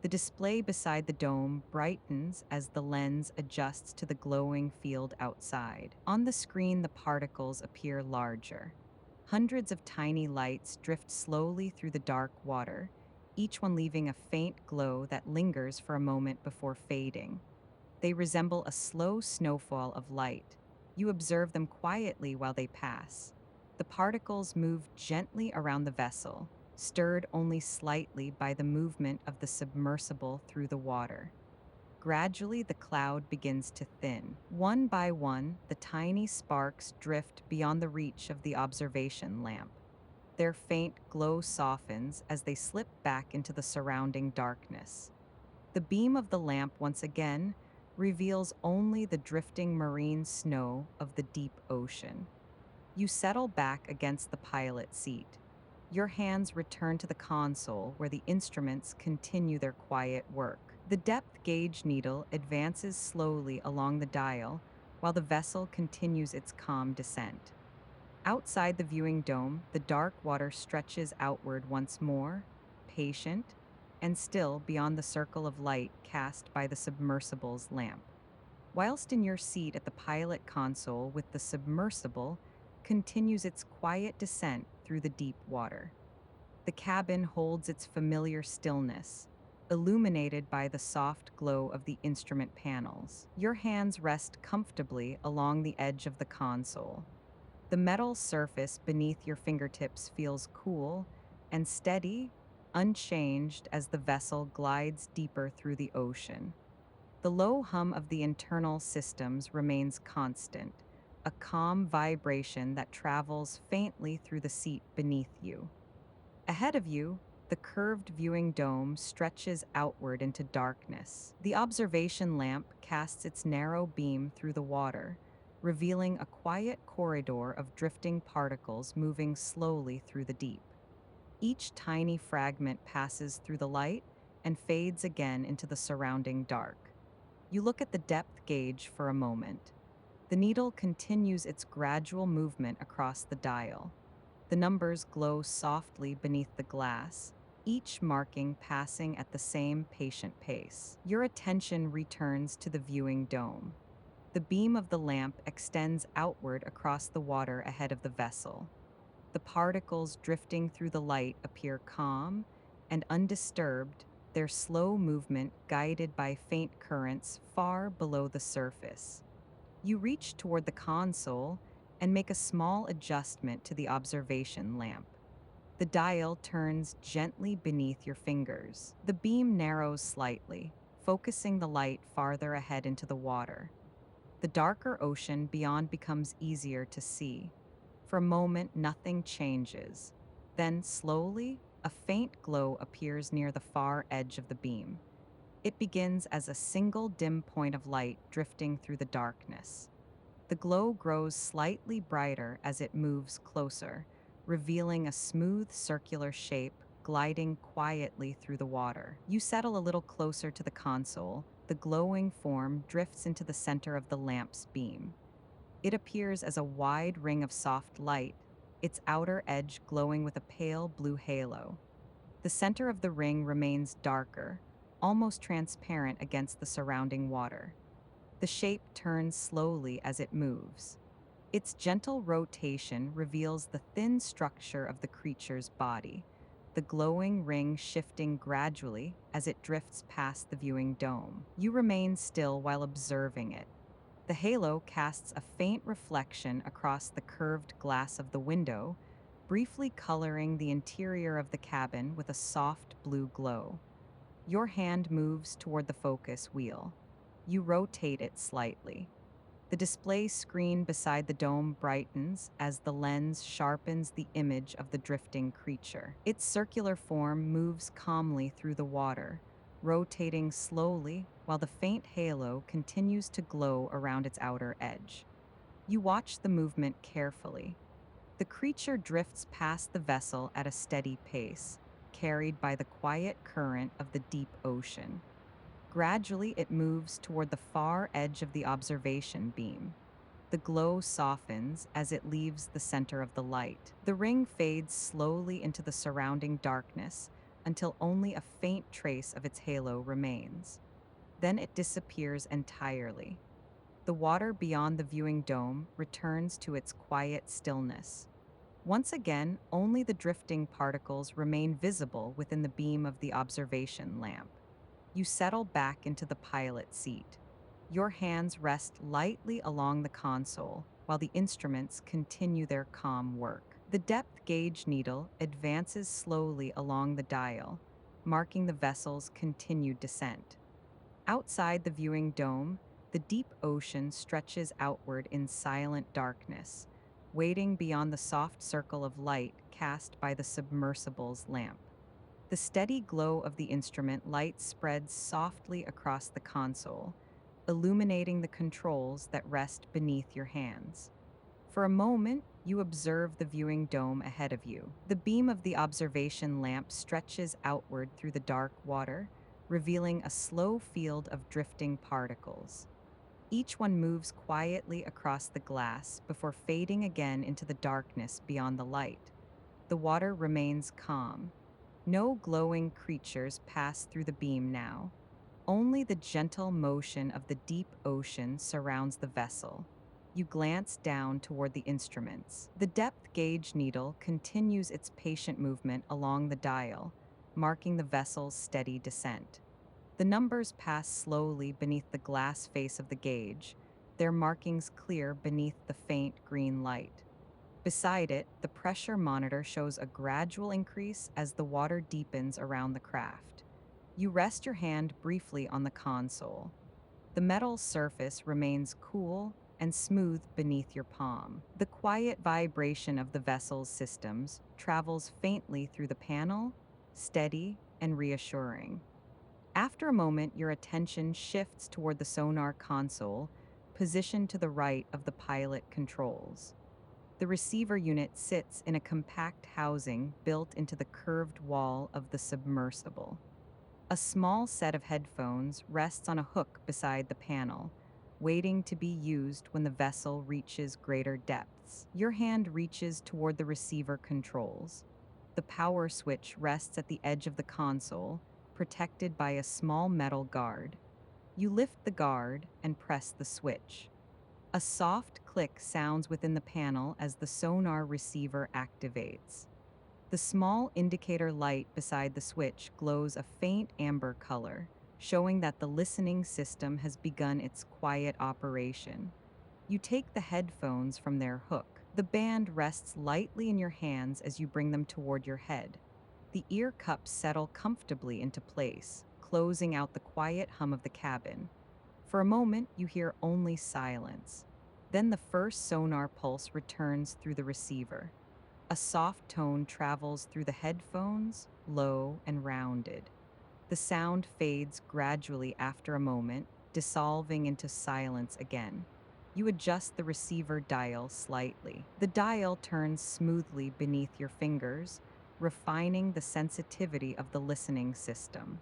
The display beside the dome brightens as the lens adjusts to the glowing field outside. On the screen, the particles appear larger. Hundreds of tiny lights drift slowly through the dark water, each one leaving a faint glow that lingers for a moment before fading. They resemble a slow snowfall of light. You observe them quietly while they pass. The particles move gently around the vessel, stirred only slightly by the movement of the submersible through the water. Gradually, the cloud begins to thin. One by one, the tiny sparks drift beyond the reach of the observation lamp. Their faint glow softens as they slip back into the surrounding darkness. The beam of the lamp once again reveals only the drifting marine snow of the deep ocean. You settle back against the pilot seat. Your hands return to the console where the instruments continue their quiet work. The depth gauge needle advances slowly along the dial while the vessel continues its calm descent. Outside the viewing dome, the dark water stretches outward once more, patient and still beyond the circle of light cast by the submersible's lamp. Whilst in your seat at the pilot console with the submersible continues its quiet descent through the deep water. The cabin holds its familiar stillness, illuminated by the soft glow of the instrument panels. Your hands rest comfortably along the edge of the console. The metal surface beneath your fingertips feels cool and steady, unchanged as the vessel glides deeper through the ocean. The low hum of the internal systems remains constant, a calm vibration that travels faintly through the seat beneath you. Ahead of you, the curved viewing dome stretches outward into darkness. The observation lamp casts its narrow beam through the water, revealing a quiet corridor of drifting particles moving slowly through the deep. Each tiny fragment passes through the light and fades again into the surrounding dark. You look at the depth gauge for a moment. The needle continues its gradual movement across the dial. The numbers glow softly beneath the glass, each marking passing at the same patient pace. Your attention returns to the viewing dome. The beam of the lamp extends outward across the water ahead of the vessel. The particles drifting through the light appear calm and undisturbed, their slow movement guided by faint currents far below the surface. You reach toward the console and make a small adjustment to the observation lamp. The dial turns gently beneath your fingers. The beam narrows slightly, focusing the light farther ahead into the water. The darker ocean beyond becomes easier to see. For a moment, nothing changes. Then, slowly, a faint glow appears near the far edge of the beam. It begins as a single dim point of light drifting through the darkness. The glow grows slightly brighter as it moves closer, revealing a smooth circular shape gliding quietly through the water. You settle a little closer to the console. The glowing form drifts into the center of the lamp's beam. It appears as a wide ring of soft light, its outer edge glowing with a pale blue halo. The center of the ring remains darker, almost transparent against the surrounding water. The shape turns slowly as it moves. Its gentle rotation reveals the thin structure of the creature's body, the glowing ring shifting gradually as it drifts past the viewing dome. You remain still while observing it. The halo casts a faint reflection across the curved glass of the window, briefly coloring the interior of the cabin with a soft blue glow. Your hand moves toward the focus wheel. You rotate it slightly. The display screen beside the dome brightens as the lens sharpens the image of the drifting creature. Its circular form moves calmly through the water, rotating slowly while the faint halo continues to glow around its outer edge. You watch the movement carefully. The creature drifts past the vessel at a steady pace, carried by the quiet current of the deep ocean. Gradually, it moves toward the far edge of the observation beam. The glow softens as it leaves the center of the light. The ring fades slowly into the surrounding darkness until only a faint trace of its halo remains. Then it disappears entirely. The water beyond the viewing dome returns to its quiet stillness. Once again, only the drifting particles remain visible within the beam of the observation lamp. You settle back into the pilot seat. Your hands rest lightly along the console while the instruments continue their calm work. The depth gauge needle advances slowly along the dial, marking the vessel's continued descent. Outside the viewing dome, the deep ocean stretches outward in silent darkness, waiting beyond the soft circle of light cast by the submersible's lamp. The steady glow of the instrument light spreads softly across the console, illuminating the controls that rest beneath your hands. For a moment, you observe the viewing dome ahead of you. The beam of the observation lamp stretches outward through the dark water, revealing a slow field of drifting particles. Each one moves quietly across the glass before fading again into the darkness beyond the light. The water remains calm. No glowing creatures pass through the beam now. Only the gentle motion of the deep ocean surrounds the vessel. You glance down toward the instruments. The depth gauge needle continues its patient movement along the dial, marking the vessel's steady descent. The numbers pass slowly beneath the glass face of the gauge, their markings clear beneath the faint green light. Beside it, the pressure monitor shows a gradual increase as the water deepens around the craft. You rest your hand briefly on the console. The metal surface remains cool and smooth beneath your palm. The quiet vibration of the vessel's systems travels faintly through the panel, steady and reassuring. After a moment, your attention shifts toward the sonar console, positioned to the right of the pilot controls. The receiver unit sits in a compact housing built into the curved wall of the submersible. A small set of headphones rests on a hook beside the panel, waiting to be used when the vessel reaches greater depths. Your hand reaches toward the receiver controls. The power switch rests at the edge of the console, protected by a small metal guard. You lift the guard and press the switch. A soft click sounds within the panel as the sonar receiver activates. The small indicator light beside the switch glows a faint amber color, showing that the listening system has begun its quiet operation. You take the headphones from their hook. The band rests lightly in your hands as you bring them toward your head. The ear cups settle comfortably into place, closing out the quiet hum of the cabin. For a moment, you hear only silence. Then the first sonar pulse returns through the receiver. A soft tone travels through the headphones, low and rounded. The sound fades gradually after a moment, dissolving into silence again. You adjust the receiver dial slightly. The dial turns smoothly beneath your fingers, refining the sensitivity of the listening system.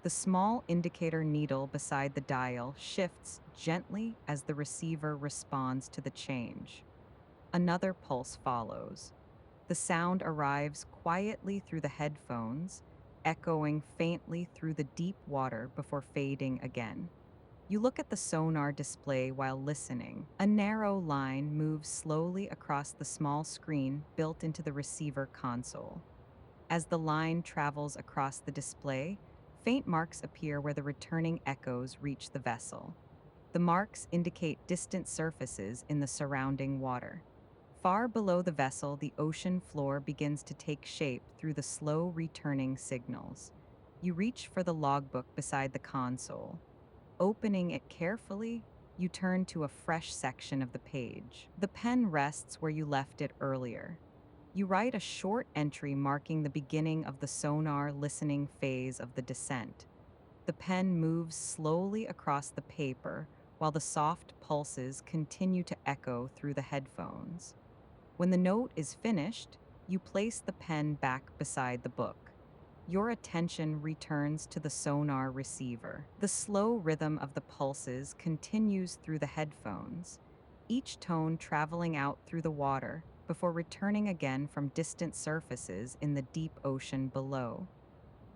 The small indicator needle beside the dial shifts gently as the receiver responds to the change. Another pulse follows. The sound arrives quietly through the headphones, echoing faintly through the deep water before fading again. You look at the sonar display while listening. A narrow line moves slowly across the small screen built into the receiver console. As the line travels across the display, faint marks appear where the returning echoes reach the vessel. The marks indicate distant surfaces in the surrounding water. Far below the vessel, the ocean floor begins to take shape through the slow returning signals. You reach for the logbook beside the console. Opening it carefully, you turn to a fresh section of the page. The pen rests where you left it earlier. You write a short entry marking the beginning of the sonar listening phase of the descent. The pen moves slowly across the paper while the soft pulses continue to echo through the headphones. When the note is finished, you place the pen back beside the book. Your attention returns to the sonar receiver. The slow rhythm of the pulses continues through the headphones, each tone traveling out through the water before returning again from distant surfaces in the deep ocean below.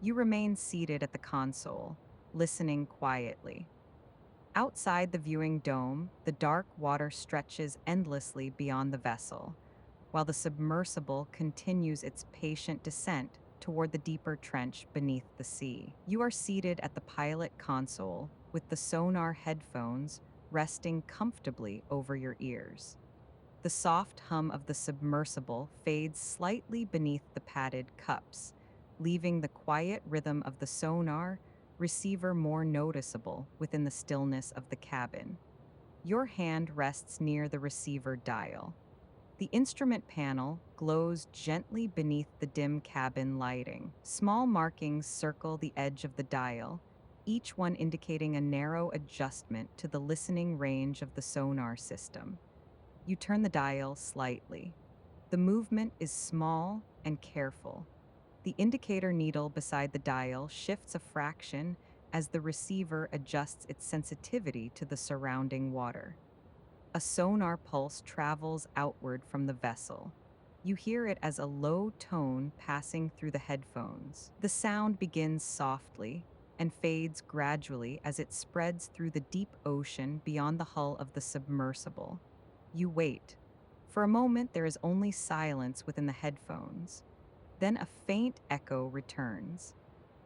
You remain seated at the console, listening quietly. Outside the viewing dome, the dark water stretches endlessly beyond the vessel, while the submersible continues its patient descent toward the deeper trench beneath the sea. You are seated at the pilot console with the sonar headphones resting comfortably over your ears. The soft hum of the submersible fades slightly beneath the padded cups, leaving the quiet rhythm of the sonar receiver more noticeable within the stillness of the cabin. Your hand rests near the receiver dial. The instrument panel glows gently beneath the dim cabin lighting. Small markings circle the edge of the dial, each one indicating a narrow adjustment to the listening range of the sonar system. You turn the dial slightly. The movement is small and careful. The indicator needle beside the dial shifts a fraction as the receiver adjusts its sensitivity to the surrounding water. A sonar pulse travels outward from the vessel. You hear it as a low tone passing through the headphones. The sound begins softly and fades gradually as it spreads through the deep ocean beyond the hull of the submersible. You wait. For a moment, there is only silence within the headphones. Then a faint echo returns.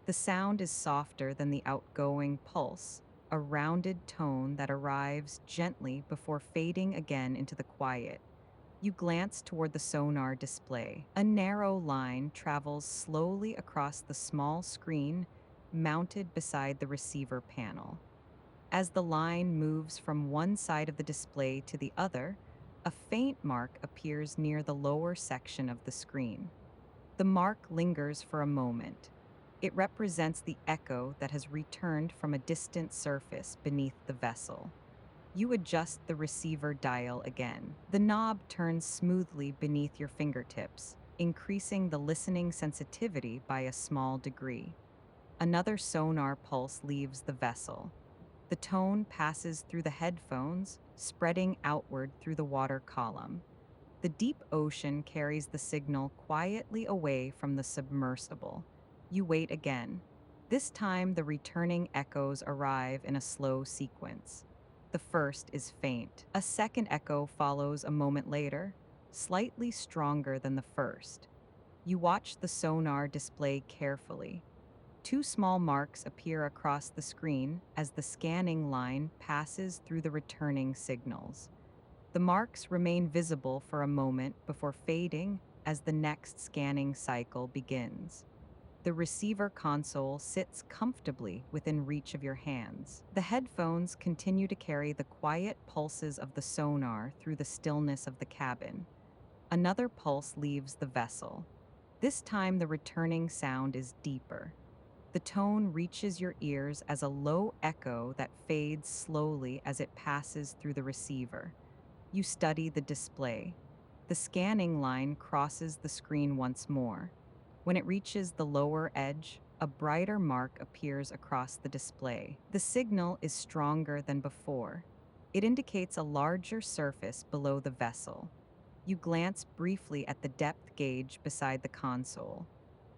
The sound is softer than the outgoing pulse, a rounded tone that arrives gently before fading again into the quiet. You glance toward the sonar display. A narrow line travels slowly across the small screen mounted beside the receiver panel. As the line moves from one side of the display to the other, a faint mark appears near the lower section of the screen. The mark lingers for a moment. It represents the echo that has returned from a distant surface beneath the vessel. You adjust the receiver dial again. The knob turns smoothly beneath your fingertips, increasing the listening sensitivity by a small degree. Another sonar pulse leaves the vessel. The tone passes through the headphones, spreading outward through the water column. The deep ocean carries the signal quietly away from the submersible. You wait again. This time, the returning echoes arrive in a slow sequence. The first is faint. A second echo follows a moment later, slightly stronger than the first. You watch the sonar display carefully. Two small marks appear across the screen as the scanning line passes through the returning signals. The marks remain visible for a moment before fading as the next scanning cycle begins. The receiver console sits comfortably within reach of your hands. The headphones continue to carry the quiet pulses of the sonar through the stillness of the cabin. Another pulse leaves the vessel. This time, the returning sound is deeper. The tone reaches your ears as a low echo that fades slowly as it passes through the receiver. You study the display. The scanning line crosses the screen once more. When it reaches the lower edge, a brighter mark appears across the display. The signal is stronger than before. It indicates a larger surface below the vessel. You glance briefly at the depth gauge beside the console.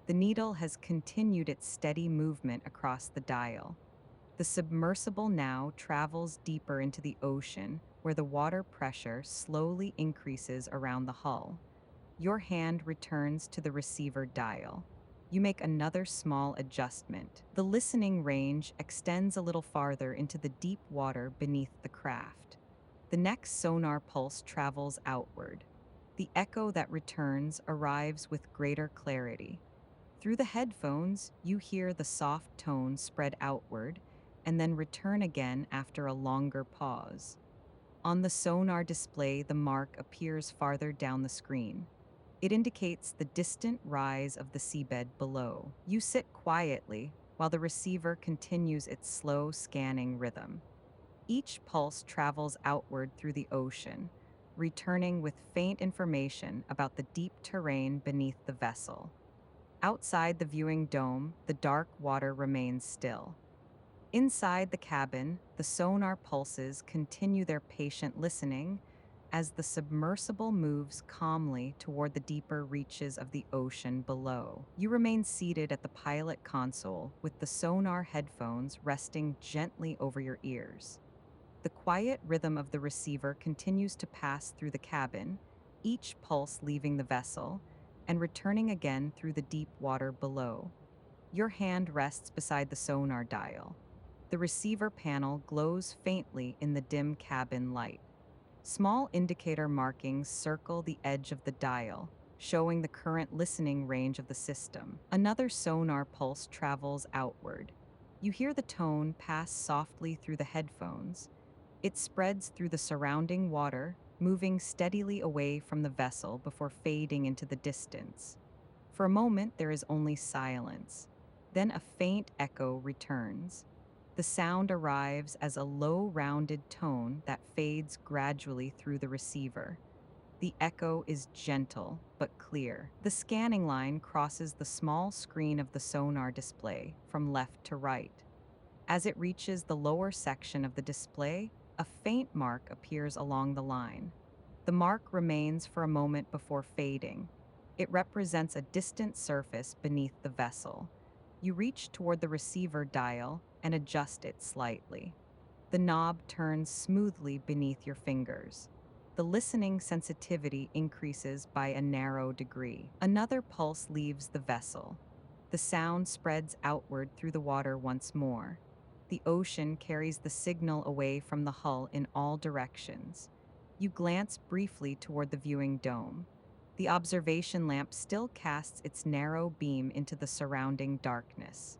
The needle has continued its steady movement across the dial. The submersible now travels deeper into the ocean, where the water pressure slowly increases around the hull. Your hand returns to the receiver dial. You make another small adjustment. The listening range extends a little farther into the deep water beneath the craft. The next sonar pulse travels outward. The echo that returns arrives with greater clarity. Through the headphones, you hear the soft tone spread outward and then return again after a longer pause. On the sonar display, the mark appears farther down the screen. It indicates the distant rise of the seabed below. You sit quietly while the receiver continues its slow scanning rhythm. Each pulse travels outward through the ocean, returning with faint information about the deep terrain beneath the vessel. Outside the viewing dome, the dark water remains still. Inside the cabin, the sonar pulses continue their patient listening as the submersible moves calmly toward the deeper reaches of the ocean below. You remain seated at the pilot console with the sonar headphones resting gently over your ears. The quiet rhythm of the receiver continues to pass through the cabin, each pulse leaving the vessel and returning again through the deep water below. Your hand rests beside the sonar dial. The receiver panel glows faintly in the dim cabin light. Small indicator markings circle the edge of the dial, showing the current listening range of the system. Another sonar pulse travels outward. You hear the tone pass softly through the headphones. It spreads through the surrounding water, moving steadily away from the vessel before fading into the distance. For a moment, there is only silence. Then a faint echo returns. The sound arrives as a low, rounded tone that fades gradually through the receiver. The echo is gentle but clear. The scanning line crosses the small screen of the sonar display from left to right. As it reaches the lower section of the display, a faint mark appears along the line. The mark remains for a moment before fading. It represents a distant surface beneath the vessel. You reach toward the receiver dial and adjust it slightly. The knob turns smoothly beneath your fingers. The listening sensitivity increases by a narrow degree. Another pulse leaves the vessel. The sound spreads outward through the water once more. The ocean carries the signal away from the hull in all directions. You glance briefly toward the viewing dome. The observation lamp still casts its narrow beam into the surrounding darkness.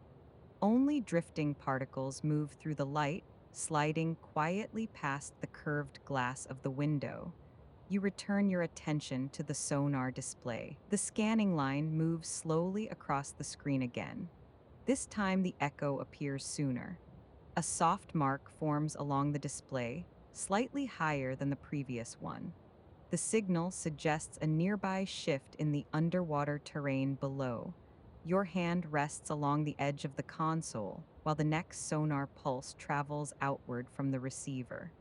Only drifting particles move through the light, sliding quietly past the curved glass of the window. You return your attention to the sonar display. The scanning line moves slowly across the screen again. This time the echo appears sooner. A soft mark forms along the display, slightly higher than the previous one. The signal suggests a nearby shift in the underwater terrain below. Your hand rests along the edge of the console, while the next sonar pulse travels outward from the receiver.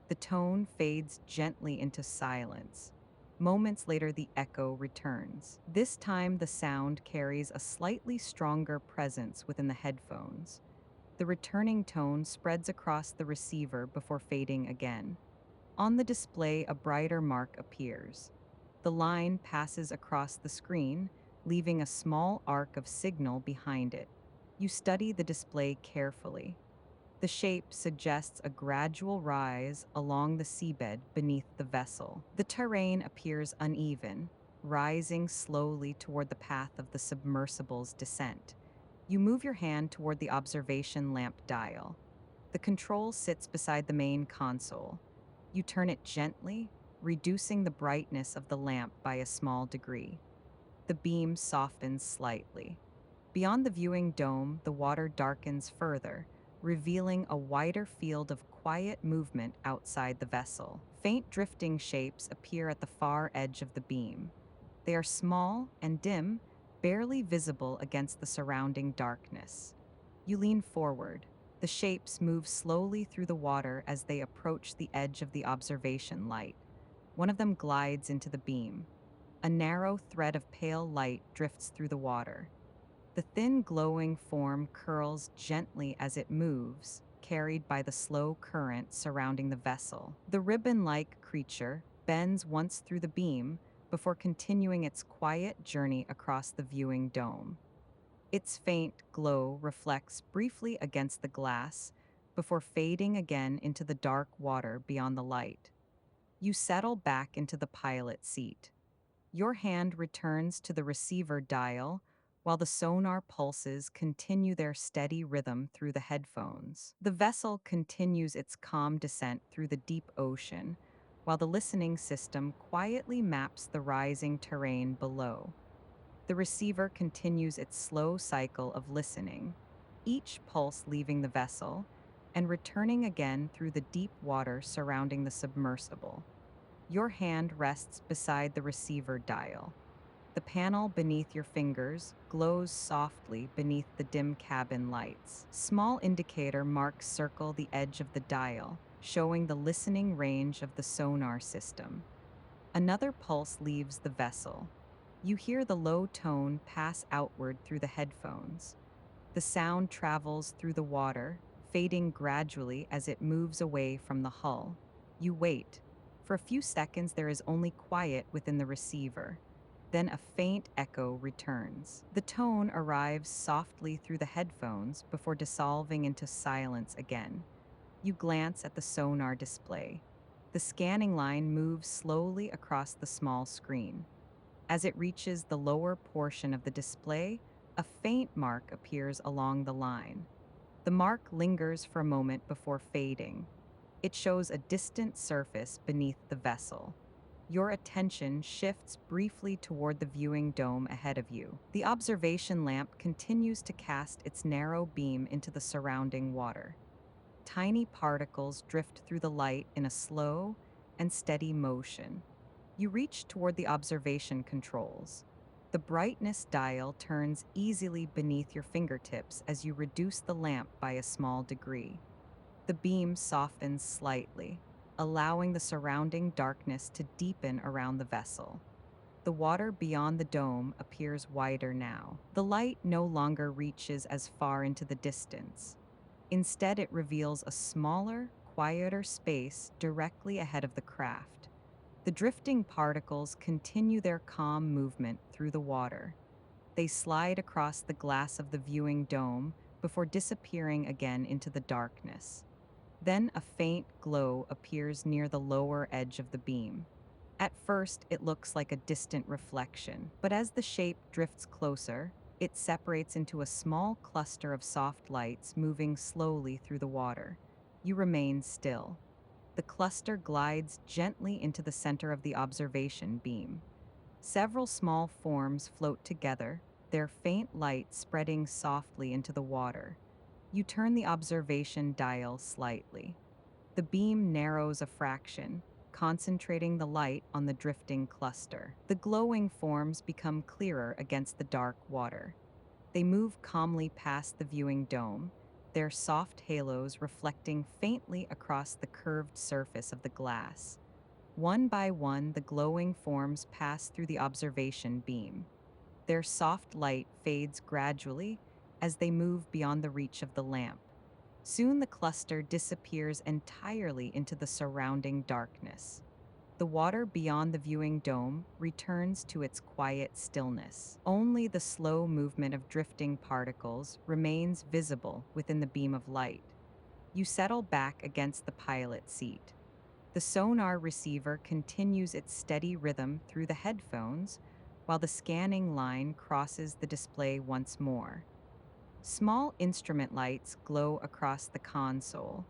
The tone fades gently into silence. Moments later, the echo returns. This time, the sound carries a slightly stronger presence within the headphones. The returning tone spreads across the receiver before fading again. On the display, a brighter mark appears. The line passes across the screen, leaving a small arc of signal behind it. You study the display carefully. The shape suggests a gradual rise along the seabed beneath the vessel. The terrain appears uneven, rising slowly toward the path of the submersible's descent. You move your hand toward the observation lamp dial. The control sits beside the main console. You turn it gently, reducing the brightness of the lamp by a small degree. The beam softens slightly. Beyond the viewing dome, the water darkens further, revealing a wider field of quiet movement outside the vessel. Faint drifting shapes appear at the far edge of the beam. They are small and dim, barely visible against the surrounding darkness. You lean forward. The shapes move slowly through the water as they approach the edge of the observation light. One of them glides into the beam. A narrow thread of pale light drifts through the water. The thin glowing form curls gently as it moves, carried by the slow current surrounding the vessel. The ribbon-like creature bends once through the beam before continuing its quiet journey across the viewing dome. Its faint glow reflects briefly against the glass before fading again into the dark water beyond the light. You settle back into the pilot seat. Your hand returns to the receiver dial while the sonar pulses continue their steady rhythm through the headphones. The vessel continues its calm descent through the deep ocean while the listening system quietly maps the rising terrain below. The receiver continues its slow cycle of listening, each pulse leaving the vessel and returning again through the deep water surrounding the submersible. Your hand rests beside the receiver dial. The panel beneath your fingers glows softly beneath the dim cabin lights. Small indicator marks circle the edge of the dial, showing the listening range of the sonar system. Another pulse leaves the vessel. You hear the low tone pass outward through the headphones. The sound travels through the water, fading gradually as it moves away from the hull. You wait. For a few seconds, there is only quiet within the receiver. Then a faint echo returns. The tone arrives softly through the headphones before dissolving into silence again. You glance at the sonar display. The scanning line moves slowly across the small screen. As it reaches the lower portion of the display, a faint mark appears along the line. The mark lingers for a moment before fading. It shows a distant surface beneath the vessel. Your attention shifts briefly toward the viewing dome ahead of you. The observation lamp continues to cast its narrow beam into the surrounding water. Tiny particles drift through the light in a slow and steady motion. You reach toward the observation controls. The brightness dial turns easily beneath your fingertips as you reduce the lamp by a small degree. The beam softens slightly, allowing the surrounding darkness to deepen around the vessel. The water beyond the dome appears wider now. The light no longer reaches as far into the distance. Instead, it reveals a smaller, quieter space directly ahead of the craft. The drifting particles continue their calm movement through the water. They slide across the glass of the viewing dome before disappearing again into the darkness. Then a faint glow appears near the lower edge of the beam. At first, it looks like a distant reflection, but as the shape drifts closer, it separates into a small cluster of soft lights moving slowly through the water. You remain still. The cluster glides gently into the center of the observation beam. Several small forms float together, their faint light spreading softly into the water. You turn the observation dial slightly. The beam narrows a fraction, concentrating the light on the drifting cluster. The glowing forms become clearer against the dark water. They move calmly past the viewing dome, their soft halos reflecting faintly across the curved surface of the glass. One by one, the glowing forms pass through the observation beam. Their soft light fades gradually as they move beyond the reach of the lamp. Soon the cluster disappears entirely into the surrounding darkness. The water beyond the viewing dome returns to its quiet stillness. Only the slow movement of drifting particles remains visible within the beam of light. You settle back against the pilot seat. The sonar receiver continues its steady rhythm through the headphones while the scanning line crosses the display once more. Small instrument lights glow across the console,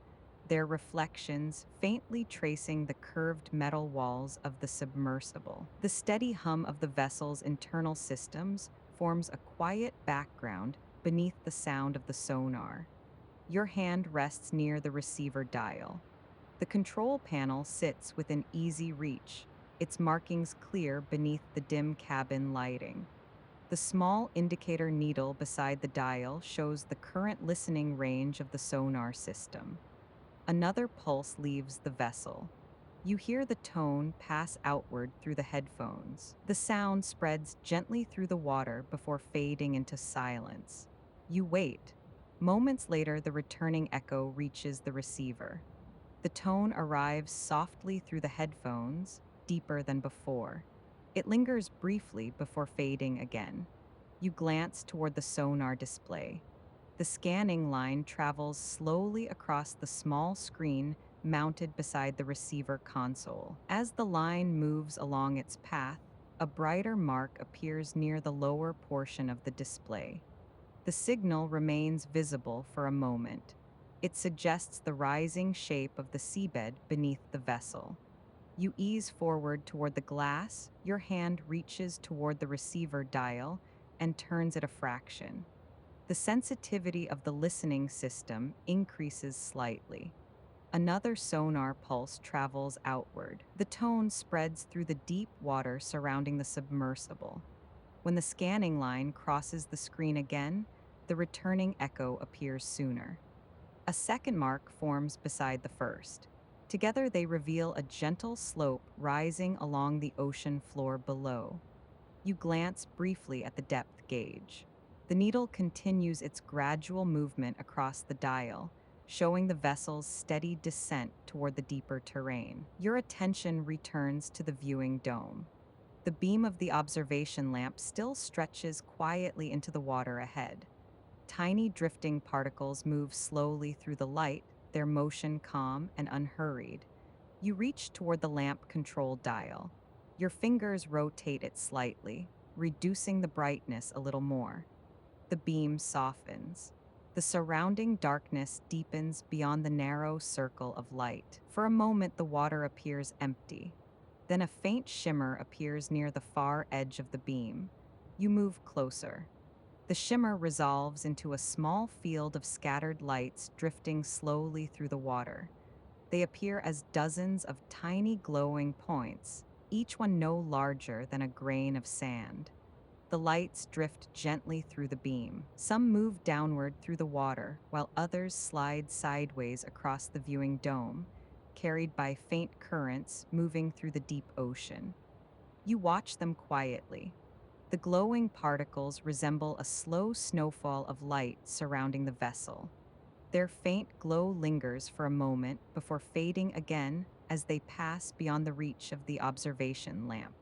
their reflections faintly tracing the curved metal walls of the submersible. The steady hum of the vessel's internal systems forms a quiet background beneath the sound of the sonar. Your hand rests near the receiver dial. The control panel sits within easy reach, its markings clear beneath the dim cabin lighting. The small indicator needle beside the dial shows the current listening range of the sonar system. Another pulse leaves the vessel. You hear the tone pass outward through the headphones. The sound spreads gently through the water before fading into silence. You wait. Moments later, the returning echo reaches the receiver. The tone arrives softly through the headphones, deeper than before. It lingers briefly before fading again. You glance toward the sonar display. The scanning line travels slowly across the small screen mounted beside the receiver console. As the line moves along its path, a brighter mark appears near the lower portion of the display. The signal remains visible for a moment. It suggests the rising shape of the seabed beneath the vessel. You ease forward toward the glass, your hand reaches toward the receiver dial and turns it a fraction. The sensitivity of the listening system increases slightly. Another sonar pulse travels outward. The tone spreads through the deep water surrounding the submersible. When the scanning line crosses the screen again, the returning echo appears sooner. A second mark forms beside the first. Together they reveal a gentle slope rising along the ocean floor below. You glance briefly at the depth gauge. The needle continues its gradual movement across the dial, showing the vessel's steady descent toward the deeper terrain. Your attention returns to the viewing dome. The beam of the observation lamp still stretches quietly into the water ahead. Tiny drifting particles move slowly through the light, their motion calm and unhurried. You reach toward the lamp control dial. Your fingers rotate it slightly, reducing the brightness a little more. The beam softens. The surrounding darkness deepens beyond the narrow circle of light. For a moment, the water appears empty. Then a faint shimmer appears near the far edge of the beam. You move closer. The shimmer resolves into a small field of scattered lights drifting slowly through the water. They appear as dozens of tiny glowing points, each one no larger than a grain of sand. The lights drift gently through the beam. Some move downward through the water, while others slide sideways across the viewing dome, carried by faint currents moving through the deep ocean. You watch them quietly. The glowing particles resemble a slow snowfall of light surrounding the vessel. Their faint glow lingers for a moment before fading again as they pass beyond the reach of the observation lamp.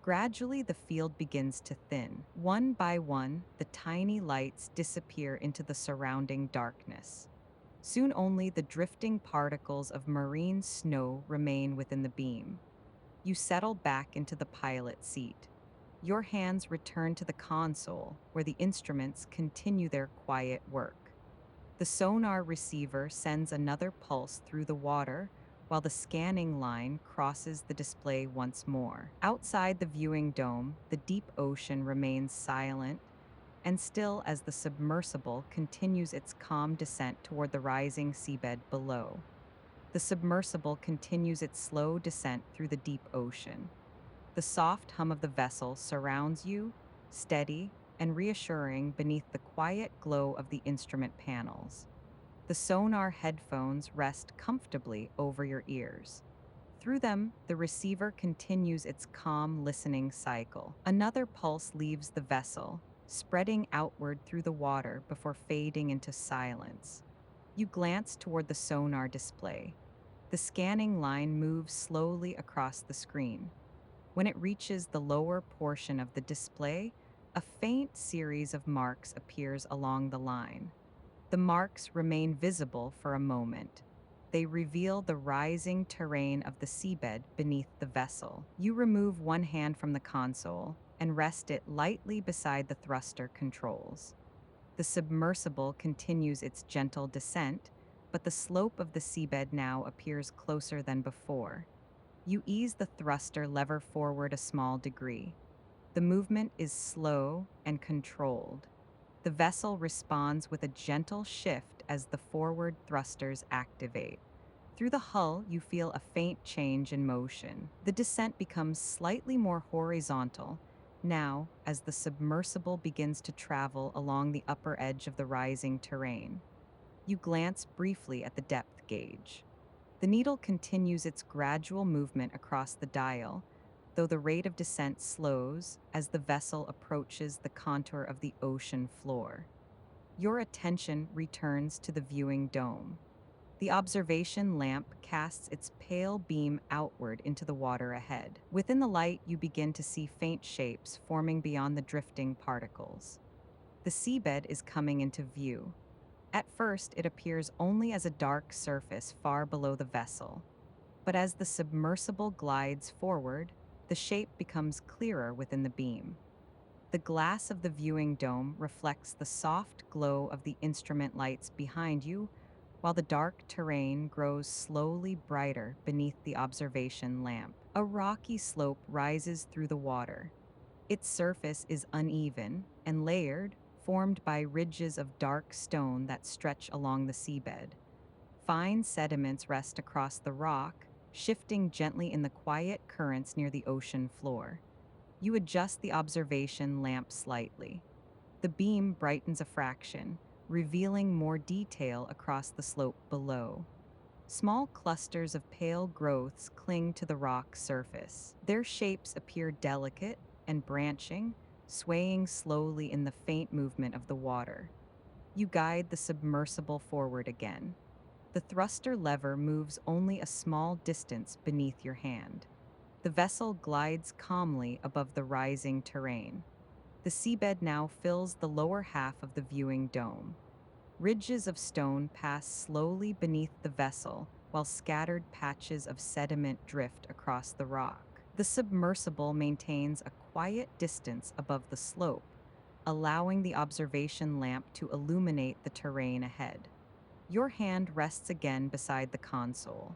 Gradually, the field begins to thin. One by one, the tiny lights disappear into the surrounding darkness. Soon only the drifting particles of marine snow remain within the beam. You settle back into the pilot seat. Your hands return to the console, where the instruments continue their quiet work. The sonar receiver sends another pulse through the water, while the scanning line crosses the display once more. Outside the viewing dome, the deep ocean remains silent and still as the submersible continues its calm descent toward the rising seabed below. The submersible continues its slow descent through the deep ocean. The soft hum of the vessel surrounds you, steady and reassuring beneath the quiet glow of the instrument panels. The sonar headphones rest comfortably over your ears. Through them, the receiver continues its calm listening cycle. Another pulse leaves the vessel, spreading outward through the water before fading into silence. You glance toward the sonar display. The scanning line moves slowly across the screen. When it reaches the lower portion of the display, a faint series of marks appears along the line. The marks remain visible for a moment. They reveal the rising terrain of the seabed beneath the vessel. You remove one hand from the console and rest it lightly beside the thruster controls. The submersible continues its gentle descent, but the slope of the seabed now appears closer than before. You ease the thruster lever forward a small degree. The movement is slow and controlled. The vessel responds with a gentle shift as the forward thrusters activate. Through the hull, you feel a faint change in motion. The descent becomes slightly more horizontal, now as the submersible begins to travel along the upper edge of the rising terrain. You glance briefly at the depth gauge. The needle continues its gradual movement across the dial, though the rate of descent slows as the vessel approaches the contour of the ocean floor. Your attention returns to the viewing dome. The observation lamp casts its pale beam outward into the water ahead. Within the light, you begin to see faint shapes forming beyond the drifting particles. The seabed is coming into view. At first, it appears only as a dark surface far below the vessel. But as the submersible glides forward, the shape becomes clearer within the beam. The glass of the viewing dome reflects the soft glow of the instrument lights behind you, while the dark terrain grows slowly brighter beneath the observation lamp. A rocky slope rises through the water. Its surface is uneven and layered, formed by ridges of dark stone that stretch along the seabed. Fine sediments rest across the rock, shifting gently in the quiet currents near the ocean floor. You adjust the observation lamp slightly. The beam brightens a fraction, revealing more detail across the slope below. Small clusters of pale growths cling to the rock's surface. Their shapes appear delicate and branching, swaying slowly in the faint movement of the water. You guide the submersible forward again. The thruster lever moves only a small distance beneath your hand. The vessel glides calmly above the rising terrain. The seabed now fills the lower half of the viewing dome. Ridges of stone pass slowly beneath the vessel, while scattered patches of sediment drift across the rock. The submersible maintains a quiet distance above the slope, allowing the observation lamp to illuminate the terrain ahead. Your hand rests again beside the console.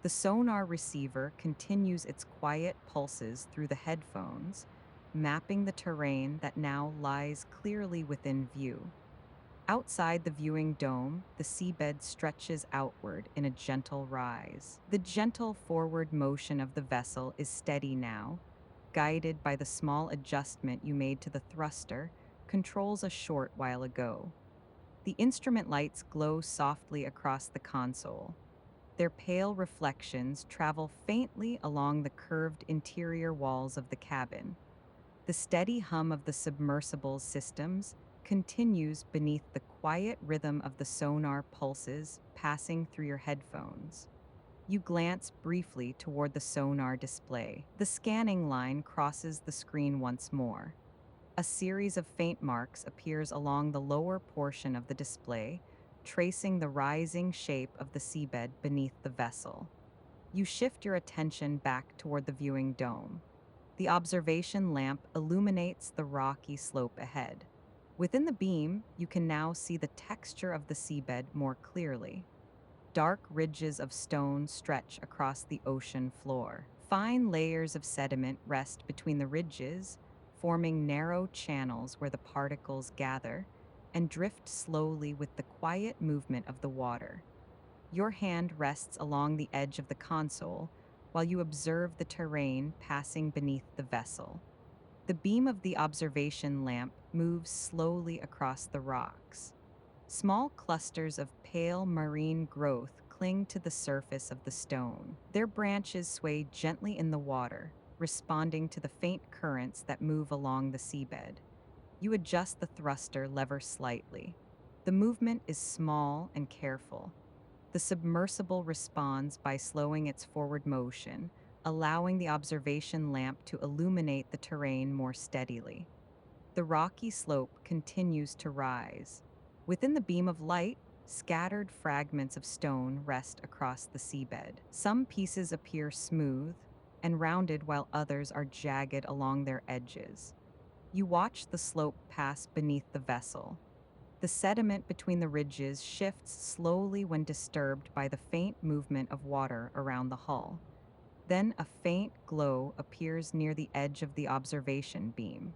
The sonar receiver continues its quiet pulses through the headphones, mapping the terrain that now lies clearly within view. Outside the viewing dome, the seabed stretches outward in a gentle rise. The gentle forward motion of the vessel is steady now, guided by the small adjustment you made to the thruster, controls a short while ago. The instrument lights glow softly across the console. Their pale reflections travel faintly along the curved interior walls of the cabin. The steady hum of the submersible's systems continues beneath the quiet rhythm of the sonar pulses passing through your headphones. You glance briefly toward the sonar display. The scanning line crosses the screen once more. A series of faint marks appears along the lower portion of the display, tracing the rising shape of the seabed beneath the vessel. You shift your attention back toward the viewing dome. The observation lamp illuminates the rocky slope ahead. Within the beam, you can now see the texture of the seabed more clearly. Dark ridges of stone stretch across the ocean floor. Fine layers of sediment rest between the ridges, forming narrow channels where the particles gather and drift slowly with the quiet movement of the water. Your hand rests along the edge of the console while you observe the terrain passing beneath the vessel. The beam of the observation lamp moves slowly across the rocks. Small clusters of pale marine growth cling to the surface of the stone. Their branches sway gently in the water, responding to the faint currents that move along the seabed. You adjust the thruster lever slightly. The movement is small and careful. The submersible responds by slowing its forward motion, allowing the observation lamp to illuminate the terrain more steadily. The rocky slope continues to rise. Within the beam of light, scattered fragments of stone rest across the seabed. Some pieces appear smooth and rounded while others are jagged along their edges. You watch the slope pass beneath the vessel. The sediment between the ridges shifts slowly when disturbed by the faint movement of water around the hull. Then a faint glow appears near the edge of the observation beam.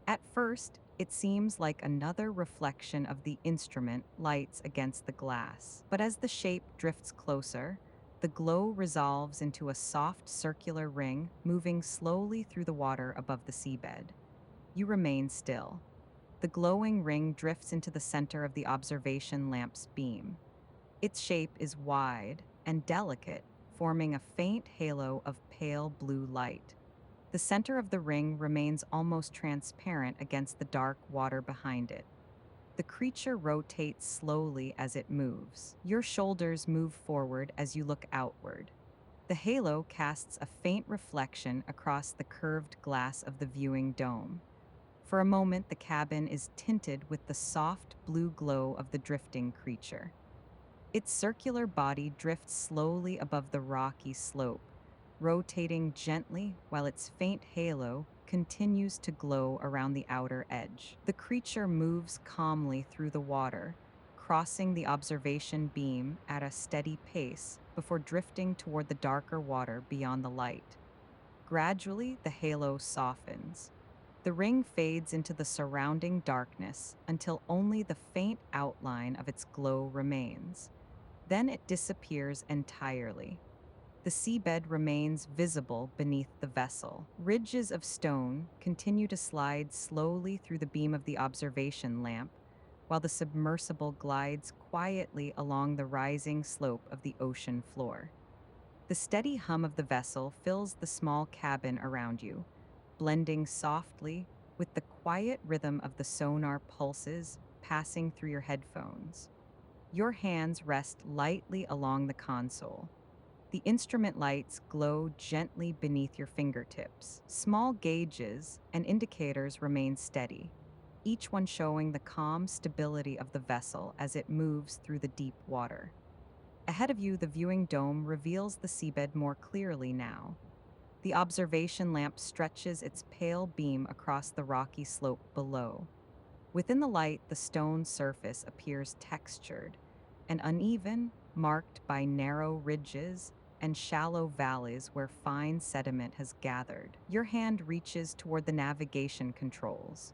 At first, it seems like another reflection of the instrument lights against the glass. But as the shape drifts closer, the glow resolves into a soft circular ring moving slowly through the water above the seabed. You remain still. The glowing ring drifts into the center of the observation lamp's beam. Its shape is wide and delicate, forming a faint halo of pale blue light. The center of the ring remains almost transparent against the dark water behind it. The creature rotates slowly as it moves. Your shoulders move forward as you look outward. The halo casts a faint reflection across the curved glass of the viewing dome. For a moment, the cabin is tinted with the soft blue glow of the drifting creature. Its circular body drifts slowly above the rocky slope, rotating gently while its faint halo continues to glow around the outer edge. The creature moves calmly through the water, crossing the observation beam at a steady pace before drifting toward the darker water beyond the light. Gradually, the halo softens. The ring fades into the surrounding darkness until only the faint outline of its glow remains. Then it disappears entirely. The seabed remains visible beneath the vessel. Ridges of stone continue to slide slowly through the beam of the observation lamp, while the submersible glides quietly along the rising slope of the ocean floor. The steady hum of the vessel fills the small cabin around you, blending softly with the quiet rhythm of the sonar pulses passing through your headphones. Your hands rest lightly along the console. The instrument lights glow gently beneath your fingertips. Small gauges and indicators remain steady, each one showing the calm stability of the vessel as it moves through the deep water. Ahead of you, the viewing dome reveals the seabed more clearly now. The observation lamp stretches its pale beam across the rocky slope below. Within the light, the stone surface appears textured and uneven, marked by narrow ridges and shallow valleys where fine sediment has gathered. Your hand reaches toward the navigation controls.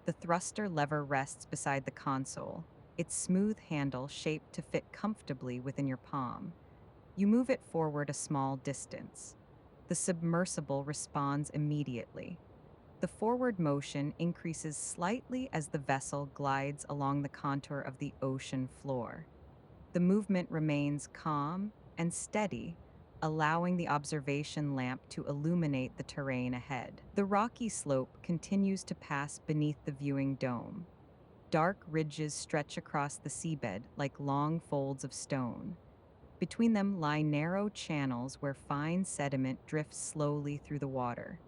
The thruster lever rests beside the console, its smooth handle shaped to fit comfortably within your palm. You move it forward a small distance. The submersible responds immediately. The forward motion increases slightly as the vessel glides along the contour of the ocean floor. The movement remains calm and steady, allowing the observation lamp to illuminate the terrain ahead. The rocky slope continues to pass beneath the viewing dome. Dark ridges stretch across the seabed like long folds of stone. Between them lie narrow channels where fine sediment drifts slowly through the water.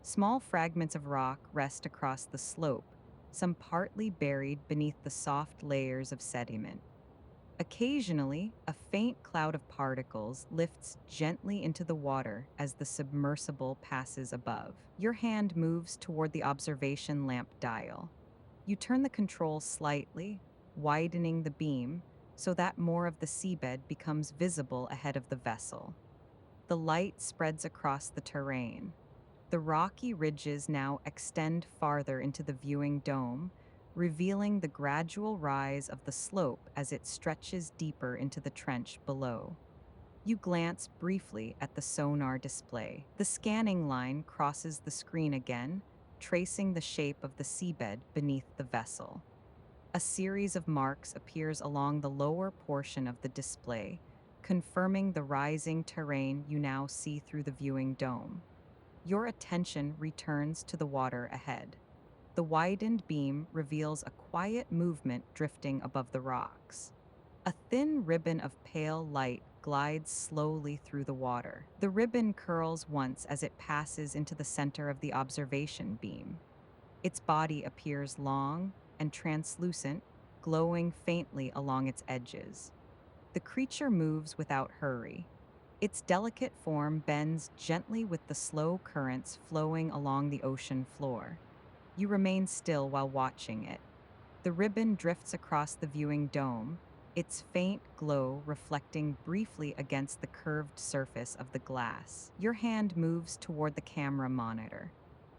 Small fragments of rock rest across the slope, some partly buried beneath the soft layers of sediment. Occasionally, a faint cloud of particles lifts gently into the water as the submersible passes above. Your hand moves toward the observation lamp dial. You turn the control slightly, widening the beam so that more of the seabed becomes visible ahead of the vessel. The light spreads across the terrain. The rocky ridges now extend farther into the viewing dome, revealing the gradual rise of the slope as it stretches deeper into the trench below. You glance briefly at the sonar display. The scanning line crosses the screen again, tracing the shape of the seabed beneath the vessel. A series of marks appears along the lower portion of the display, confirming the rising terrain you now see through the viewing dome. Your attention returns to the water ahead. The widened beam reveals a quiet movement drifting above the rocks. A thin ribbon of pale light glides slowly through the water. The ribbon curls once as it passes into the center of the observation beam. Its body appears long and translucent, glowing faintly along its edges. The creature moves without hurry. Its delicate form bends gently with the slow currents flowing along the ocean floor. You remain still while watching it. The ribbon drifts across the viewing dome, its faint glow reflecting briefly against the curved surface of the glass. Your hand moves toward the camera monitor.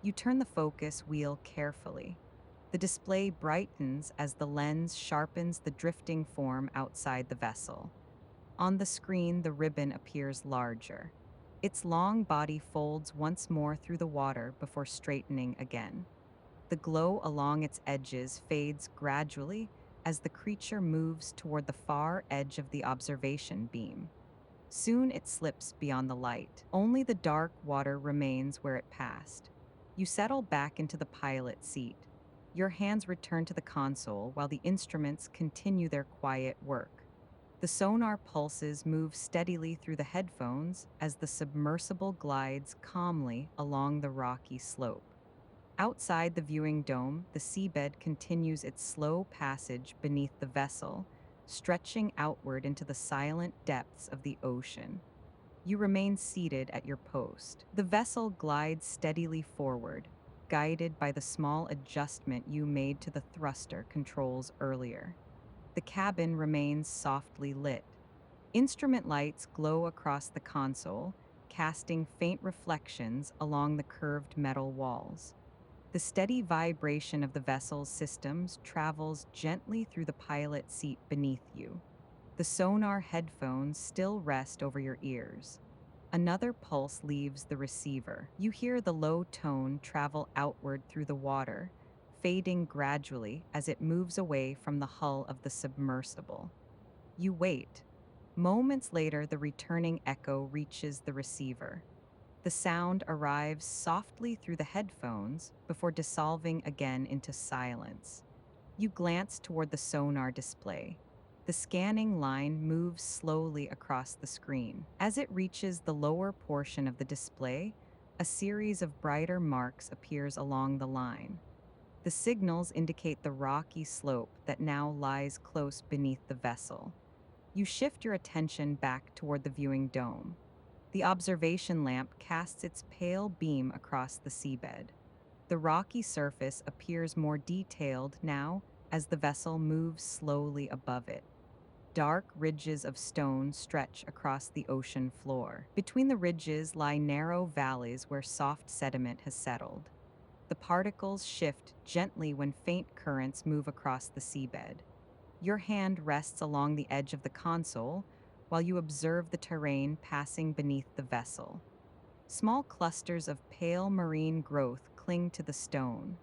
You turn the focus wheel carefully. The display brightens as the lens sharpens the drifting form outside the vessel. On the screen, the ribbon appears larger. Its long body folds once more through the water before straightening again. The glow along its edges fades gradually as the creature moves toward the far edge of the observation beam. Soon it slips beyond the light. Only the dark water remains where it passed. You settle back into the pilot seat. Your hands return to the console while the instruments continue their quiet work. The sonar pulses move steadily through the headphones as the submersible glides calmly along the rocky slope. Outside the viewing dome, the seabed continues its slow passage beneath the vessel, stretching outward into the silent depths of the ocean. You remain seated at your post. The vessel glides steadily forward, guided by the small adjustment you made to the thruster controls earlier. The cabin remains softly lit. Instrument lights glow across the console, casting faint reflections along the curved metal walls. The steady vibration of the vessel's systems travels gently through the pilot seat beneath you. The sonar headphones still rest over your ears. Another pulse leaves the receiver. You hear the low tone travel outward through the water, fading gradually as it moves away from the hull of the submersible. You wait. Moments later, the returning echo reaches the receiver. The sound arrives softly through the headphones before dissolving again into silence. You glance toward the sonar display. The scanning line moves slowly across the screen. As it reaches the lower portion of the display, a series of brighter marks appears along the line. The signals indicate the rocky slope that now lies close beneath the vessel. You shift your attention back toward the viewing dome. The observation lamp casts its pale beam across the seabed. The rocky surface appears more detailed now as the vessel moves slowly above it. Dark ridges of stone stretch across the ocean floor. Between the ridges lie narrow valleys where soft sediment has settled. The particles shift gently when faint currents move across the seabed. Your hand rests along the edge of the console while you observe the terrain passing beneath the vessel. Small clusters of pale marine growth cling to the stone.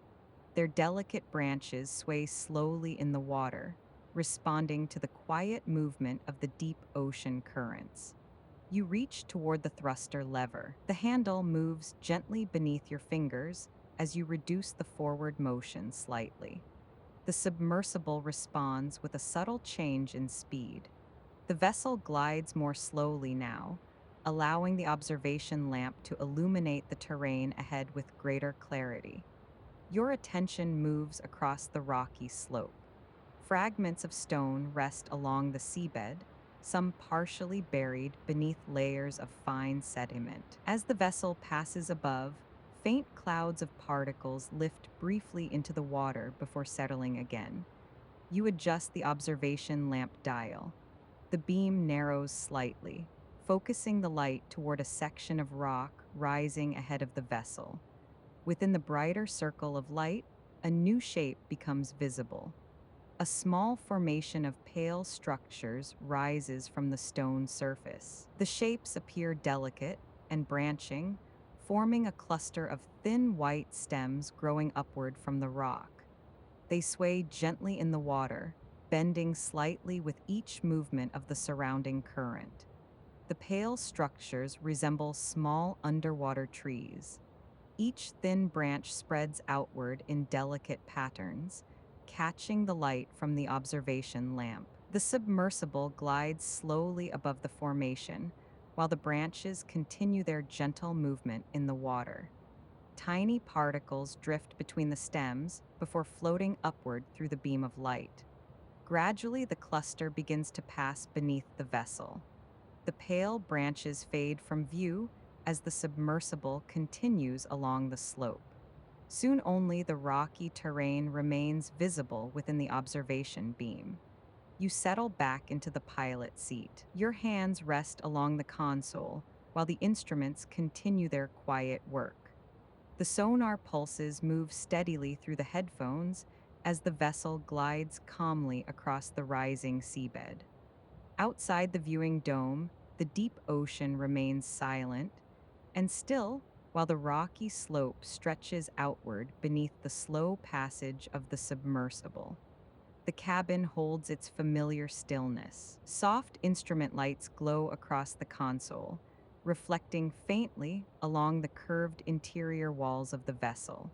Their delicate branches sway slowly in the water, responding to the quiet movement of the deep ocean currents. You reach toward the thruster lever. The handle moves gently beneath your fingers as you reduce the forward motion slightly. The submersible responds with a subtle change in speed. The vessel glides more slowly now, allowing the observation lamp to illuminate the terrain ahead with greater clarity. Your attention moves across the rocky slope. Fragments of stone rest along the seabed, some partially buried beneath layers of fine sediment. As the vessel passes above, faint clouds of particles lift briefly into the water before settling again. You adjust the observation lamp dial. The beam narrows slightly, focusing the light toward a section of rock rising ahead of the vessel. Within the brighter circle of light, a new shape becomes visible. A small formation of pale structures rises from the stone surface. The shapes appear delicate and branching, forming a cluster of thin white stems growing upward from the rock. They sway gently in the water, bending slightly with each movement of the surrounding current. The pale structures resemble small underwater trees. Each thin branch spreads outward in delicate patterns, catching the light from the observation lamp. The submersible glides slowly above the formation, while the branches continue their gentle movement in the water. Tiny particles drift between the stems before floating upward through the beam of light. Gradually, the cluster begins to pass beneath the vessel. The pale branches fade from view as the submersible continues along the slope. Soon only the rocky terrain remains visible within the observation beam. You settle back into the pilot seat. Your hands rest along the console while the instruments continue their quiet work. The sonar pulses move steadily through the headphones as the vessel glides calmly across the rising seabed. Outside the viewing dome, the deep ocean remains silent and still while the rocky slope stretches outward beneath the slow passage of the submersible. The cabin holds its familiar stillness. Soft instrument lights glow across the console, reflecting faintly along the curved interior walls of the vessel.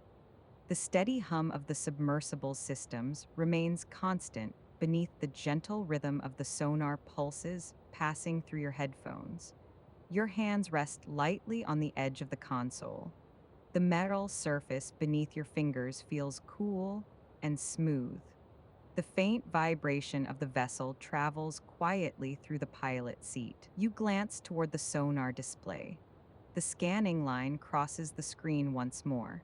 The steady hum of the submersible systems remains constant beneath the gentle rhythm of the sonar pulses passing through your headphones. Your hands rest lightly on the edge of the console. The metal surface beneath your fingers feels cool and smooth. The faint vibration of the vessel travels quietly through the pilot seat. You glance toward the sonar display. The scanning line crosses the screen once more.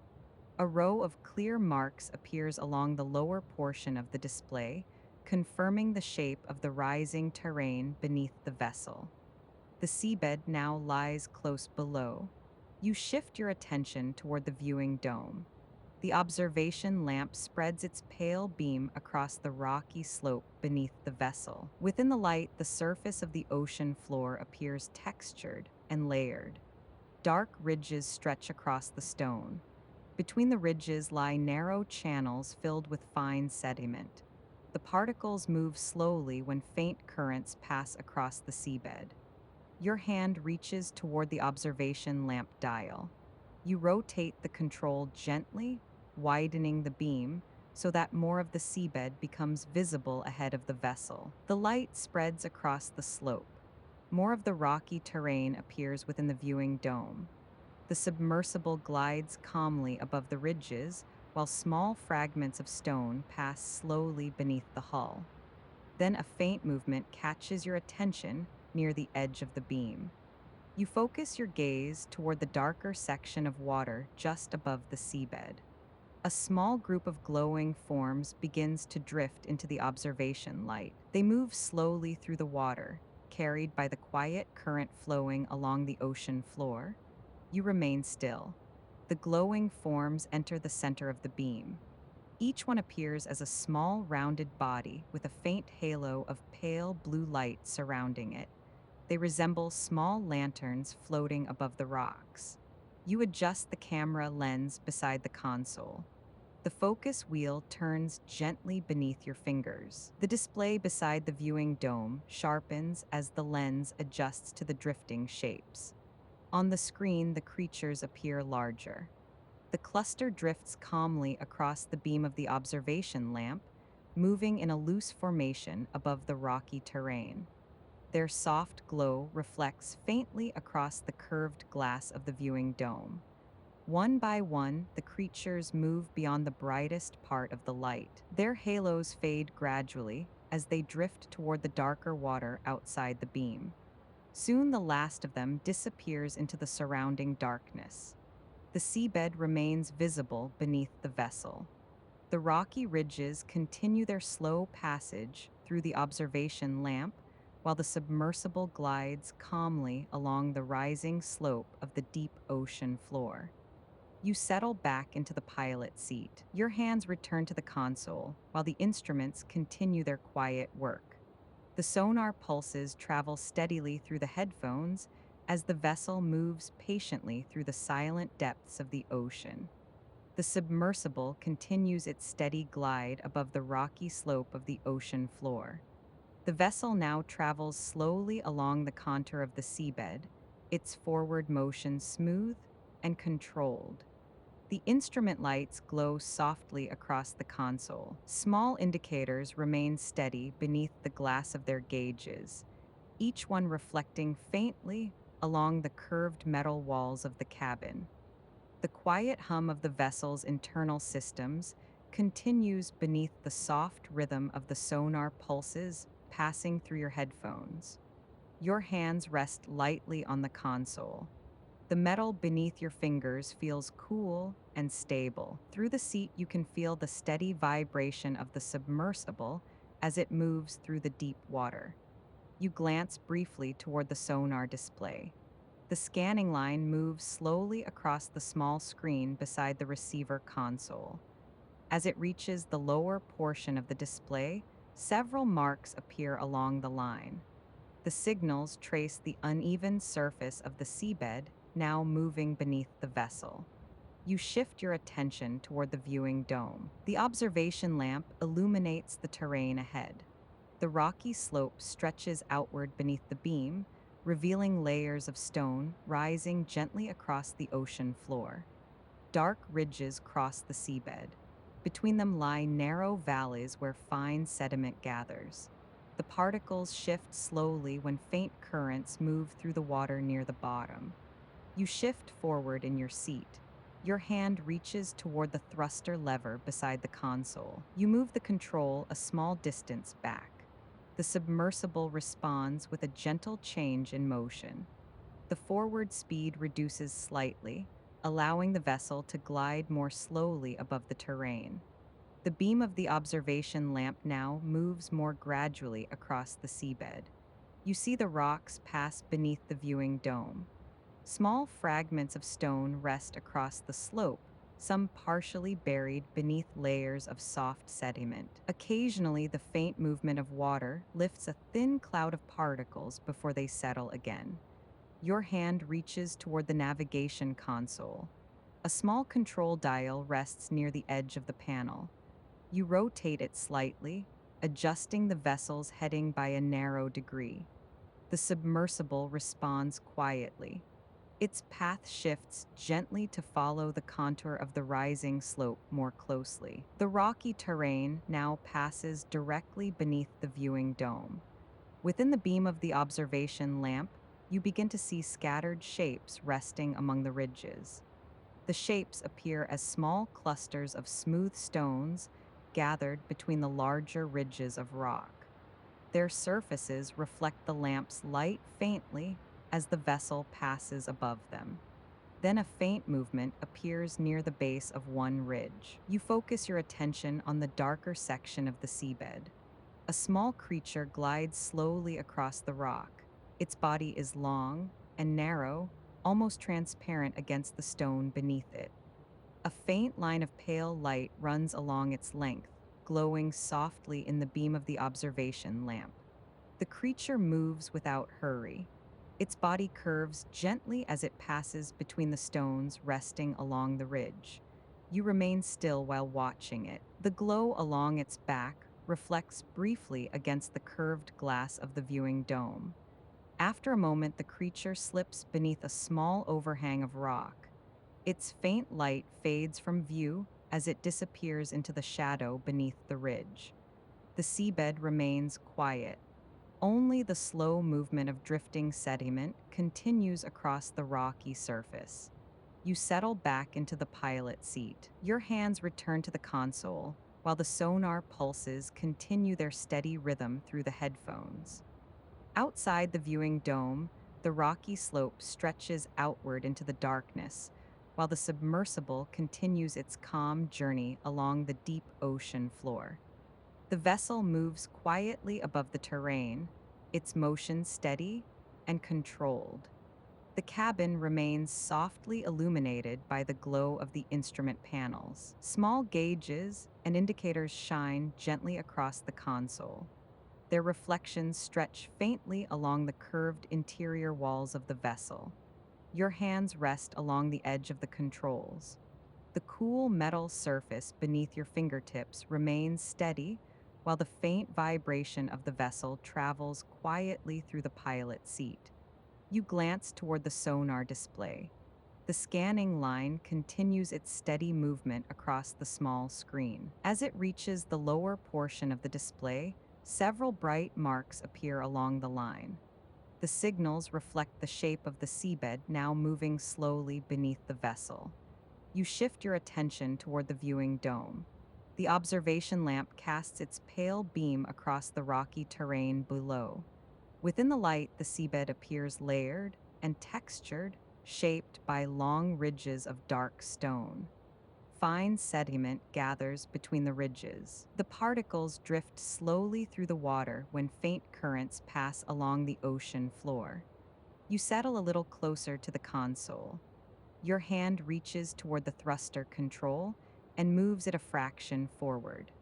A row of clear marks appears along the lower portion of the display, confirming the shape of the rising terrain beneath the vessel. The seabed now lies close below. You shift your attention toward the viewing dome. The observation lamp spreads its pale beam across the rocky slope beneath the vessel. Within the light, the surface of the ocean floor appears textured and layered. Dark ridges stretch across the stone. Between the ridges lie narrow channels filled with fine sediment. The particles move slowly when faint currents pass across the seabed. Your hand reaches toward the observation lamp dial. You rotate the control gently, widening the beam so that more of the seabed becomes visible ahead of the vessel. The light spreads across the slope. More of the rocky terrain appears within the viewing dome. The submersible glides calmly above the ridges, while small fragments of stone pass slowly beneath the hull. Then a faint movement catches your attention near the edge of the beam. You focus your gaze toward the darker section of water just above the seabed. A small group of glowing forms begins to drift into the observation light. They move slowly through the water, carried by the quiet current flowing along the ocean floor. You remain still. The glowing forms enter the center of the beam. Each one appears as a small, rounded body with a faint halo of pale blue light surrounding it. They resemble small lanterns floating above the rocks. You adjust the camera lens beside the console. The focus wheel turns gently beneath your fingers. The display beside the viewing dome sharpens as the lens adjusts to the drifting shapes. On the screen, the creatures appear larger. The cluster drifts calmly across the beam of the observation lamp, moving in a loose formation above the rocky terrain. Their soft glow reflects faintly across the curved glass of the viewing dome. One by one, the creatures move beyond the brightest part of the light. Their halos fade gradually as they drift toward the darker water outside the beam. Soon the last of them disappears into the surrounding darkness. The seabed remains visible beneath the vessel. The rocky ridges continue their slow passage through the observation lamp, while the submersible glides calmly along the rising slope of the deep ocean floor. You settle back into the pilot seat. Your hands return to the console, while the instruments continue their quiet work. The sonar pulses travel steadily through the headphones as the vessel moves patiently through the silent depths of the ocean. The submersible continues its steady glide above the rocky slope of the ocean floor. The vessel now travels slowly along the contour of the seabed, its forward motion smooth and controlled. The instrument lights glow softly across the console. Small indicators remain steady beneath the glass of their gauges, each one reflecting faintly along the curved metal walls of the cabin. The quiet hum of the vessel's internal systems continues beneath the soft rhythm of the sonar pulses passing through your headphones. Your hands rest lightly on the console. The metal beneath your fingers feels cool and stable. Through the seat, you can feel the steady vibration of the submersible as it moves through the deep water. You glance briefly toward the sonar display. The scanning line moves slowly across the small screen beside the receiver console. As it reaches the lower portion of the display, several marks appear along the line. The signals trace the uneven surface of the seabed, now moving beneath the vessel. You shift your attention toward the viewing dome. The observation lamp illuminates the terrain ahead. The rocky slope stretches outward beneath the beam, revealing layers of stone rising gently across the ocean floor. Dark ridges cross the seabed. Between them lie narrow valleys where fine sediment gathers. The particles shift slowly when faint currents move through the water near the bottom. You shift forward in your seat. Your hand reaches toward the thruster lever beside the console. You move the control a small distance back. The submersible responds with a gentle change in motion. The forward speed reduces slightly, allowing the vessel to glide more slowly above the terrain. The beam of the observation lamp now moves more gradually across the seabed. You see the rocks pass beneath the viewing dome. Small fragments of stone rest across the slope, some partially buried beneath layers of soft sediment. Occasionally, the faint movement of water lifts a thin cloud of particles before they settle again. Your hand reaches toward the navigation console. A small control dial rests near the edge of the panel. You rotate it slightly, adjusting the vessel's heading by a narrow degree. The submersible responds quietly. Its path shifts gently to follow the contour of the rising slope more closely. The rocky terrain now passes directly beneath the viewing dome. Within the beam of the observation lamp, you begin to see scattered shapes resting among the ridges. The shapes appear as small clusters of smooth stones gathered between the larger ridges of rock. Their surfaces reflect the lamp's light faintly as the vessel passes above them. Then a faint movement appears near the base of one ridge. You focus your attention on the darker section of the seabed. A small creature glides slowly across the rock. Its body is long and narrow, almost transparent against the stone beneath it. A faint line of pale light runs along its length, glowing softly in the beam of the observation lamp. The creature moves without hurry. Its body curves gently as it passes between the stones resting along the ridge. You remain still while watching it. The glow along its back reflects briefly against the curved glass of the viewing dome. After a moment, the creature slips beneath a small overhang of rock. Its faint light fades from view as it disappears into the shadow beneath the ridge. The seabed remains quiet. Only the slow movement of drifting sediment continues across the rocky surface. You settle back into the pilot seat. Your hands return to the console, while the sonar pulses continue their steady rhythm through the headphones. Outside the viewing dome, the rocky slope stretches outward into the darkness, while the submersible continues its calm journey along the deep ocean floor. The vessel moves quietly above the terrain, its motion steady and controlled. The cabin remains softly illuminated by the glow of the instrument panels. Small gauges and indicators shine gently across the console. Their reflections stretch faintly along the curved interior walls of the vessel. Your hands rest along the edge of the controls. The cool metal surface beneath your fingertips remains steady, while the faint vibration of the vessel travels quietly through the pilot seat. You glance toward the sonar display. The scanning line continues its steady movement across the small screen. As it reaches the lower portion of the display, several bright marks appear along the line. The signals reflect the shape of the seabed now moving slowly beneath the vessel. You shift your attention toward the viewing dome. The observation lamp casts its pale beam across the rocky terrain below. Within the light, the seabed appears layered and textured, shaped by long ridges of dark stone. Fine sediment gathers between the ridges. The particles drift slowly through the water when faint currents pass along the ocean floor. You settle a little closer to the console. Your hand reaches toward the thruster control and moves it a fraction forward.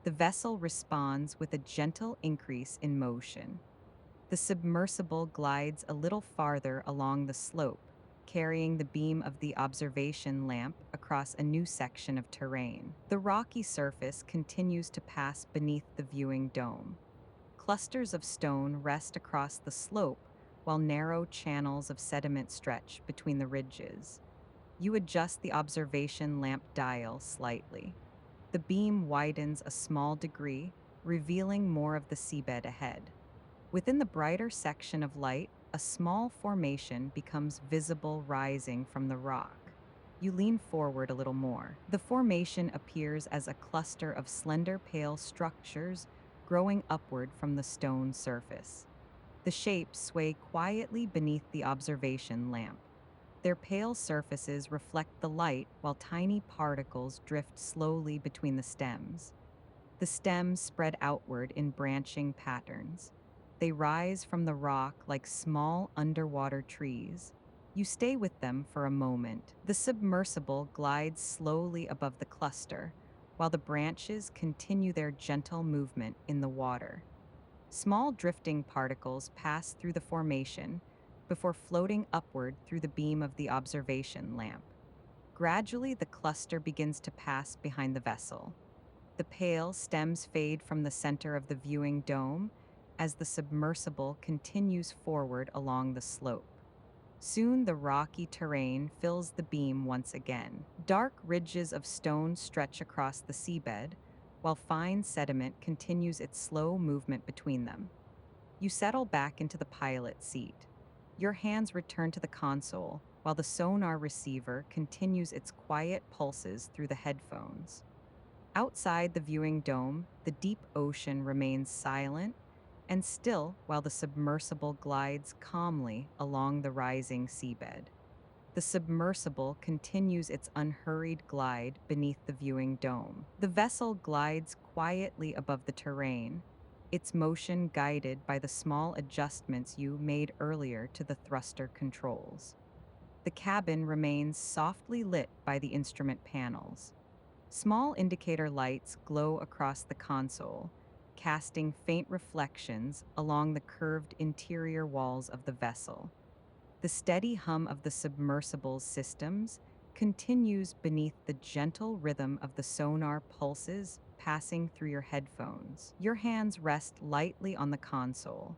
The vessel responds with a gentle increase in motion. The submersible glides a little farther along the slope, carrying the beam of the observation lamp across a new section of terrain. The rocky surface continues to pass beneath the viewing dome. Clusters of stone rest across the slope, while narrow channels of sediment stretch between the ridges. You adjust the observation lamp dial slightly. The beam widens a small degree, revealing more of the seabed ahead. Within the brighter section of light, a small formation becomes visible rising from the rock. You lean forward a little more. The formation appears as a cluster of slender, pale structures growing upward from the stone surface. The shapes sway quietly beneath the observation lamp. Their pale surfaces reflect the light while tiny particles drift slowly between the stems. The stems spread outward in branching patterns. They rise from the rock like small underwater trees. You stay with them for a moment. The submersible glides slowly above the cluster, while the branches continue their gentle movement in the water. Small drifting particles pass through the formation before floating upward through the beam of the observation lamp. Gradually, the cluster begins to pass behind the vessel. The pale stems fade from the center of the viewing dome as the submersible continues forward along the slope. Soon, the rocky terrain fills the beam once again. Dark ridges of stone stretch across the seabed, while fine sediment continues its slow movement between them. You settle back into the pilot seat. Your hands return to the console, while the sonar receiver continues its quiet pulses through the headphones. Outside the viewing dome, the deep ocean remains silent and still while the submersible glides calmly along the rising seabed. The submersible continues its unhurried glide beneath the viewing dome. The vessel glides quietly above the terrain, its motion guided by the small adjustments you made earlier to the thruster controls. The cabin remains softly lit by the instrument panels. Small indicator lights glow across the console, casting faint reflections along the curved interior walls of the vessel. The steady hum of the submersible's systems continues beneath the gentle rhythm of the sonar pulses passing through your headphones. Your hands rest lightly on the console.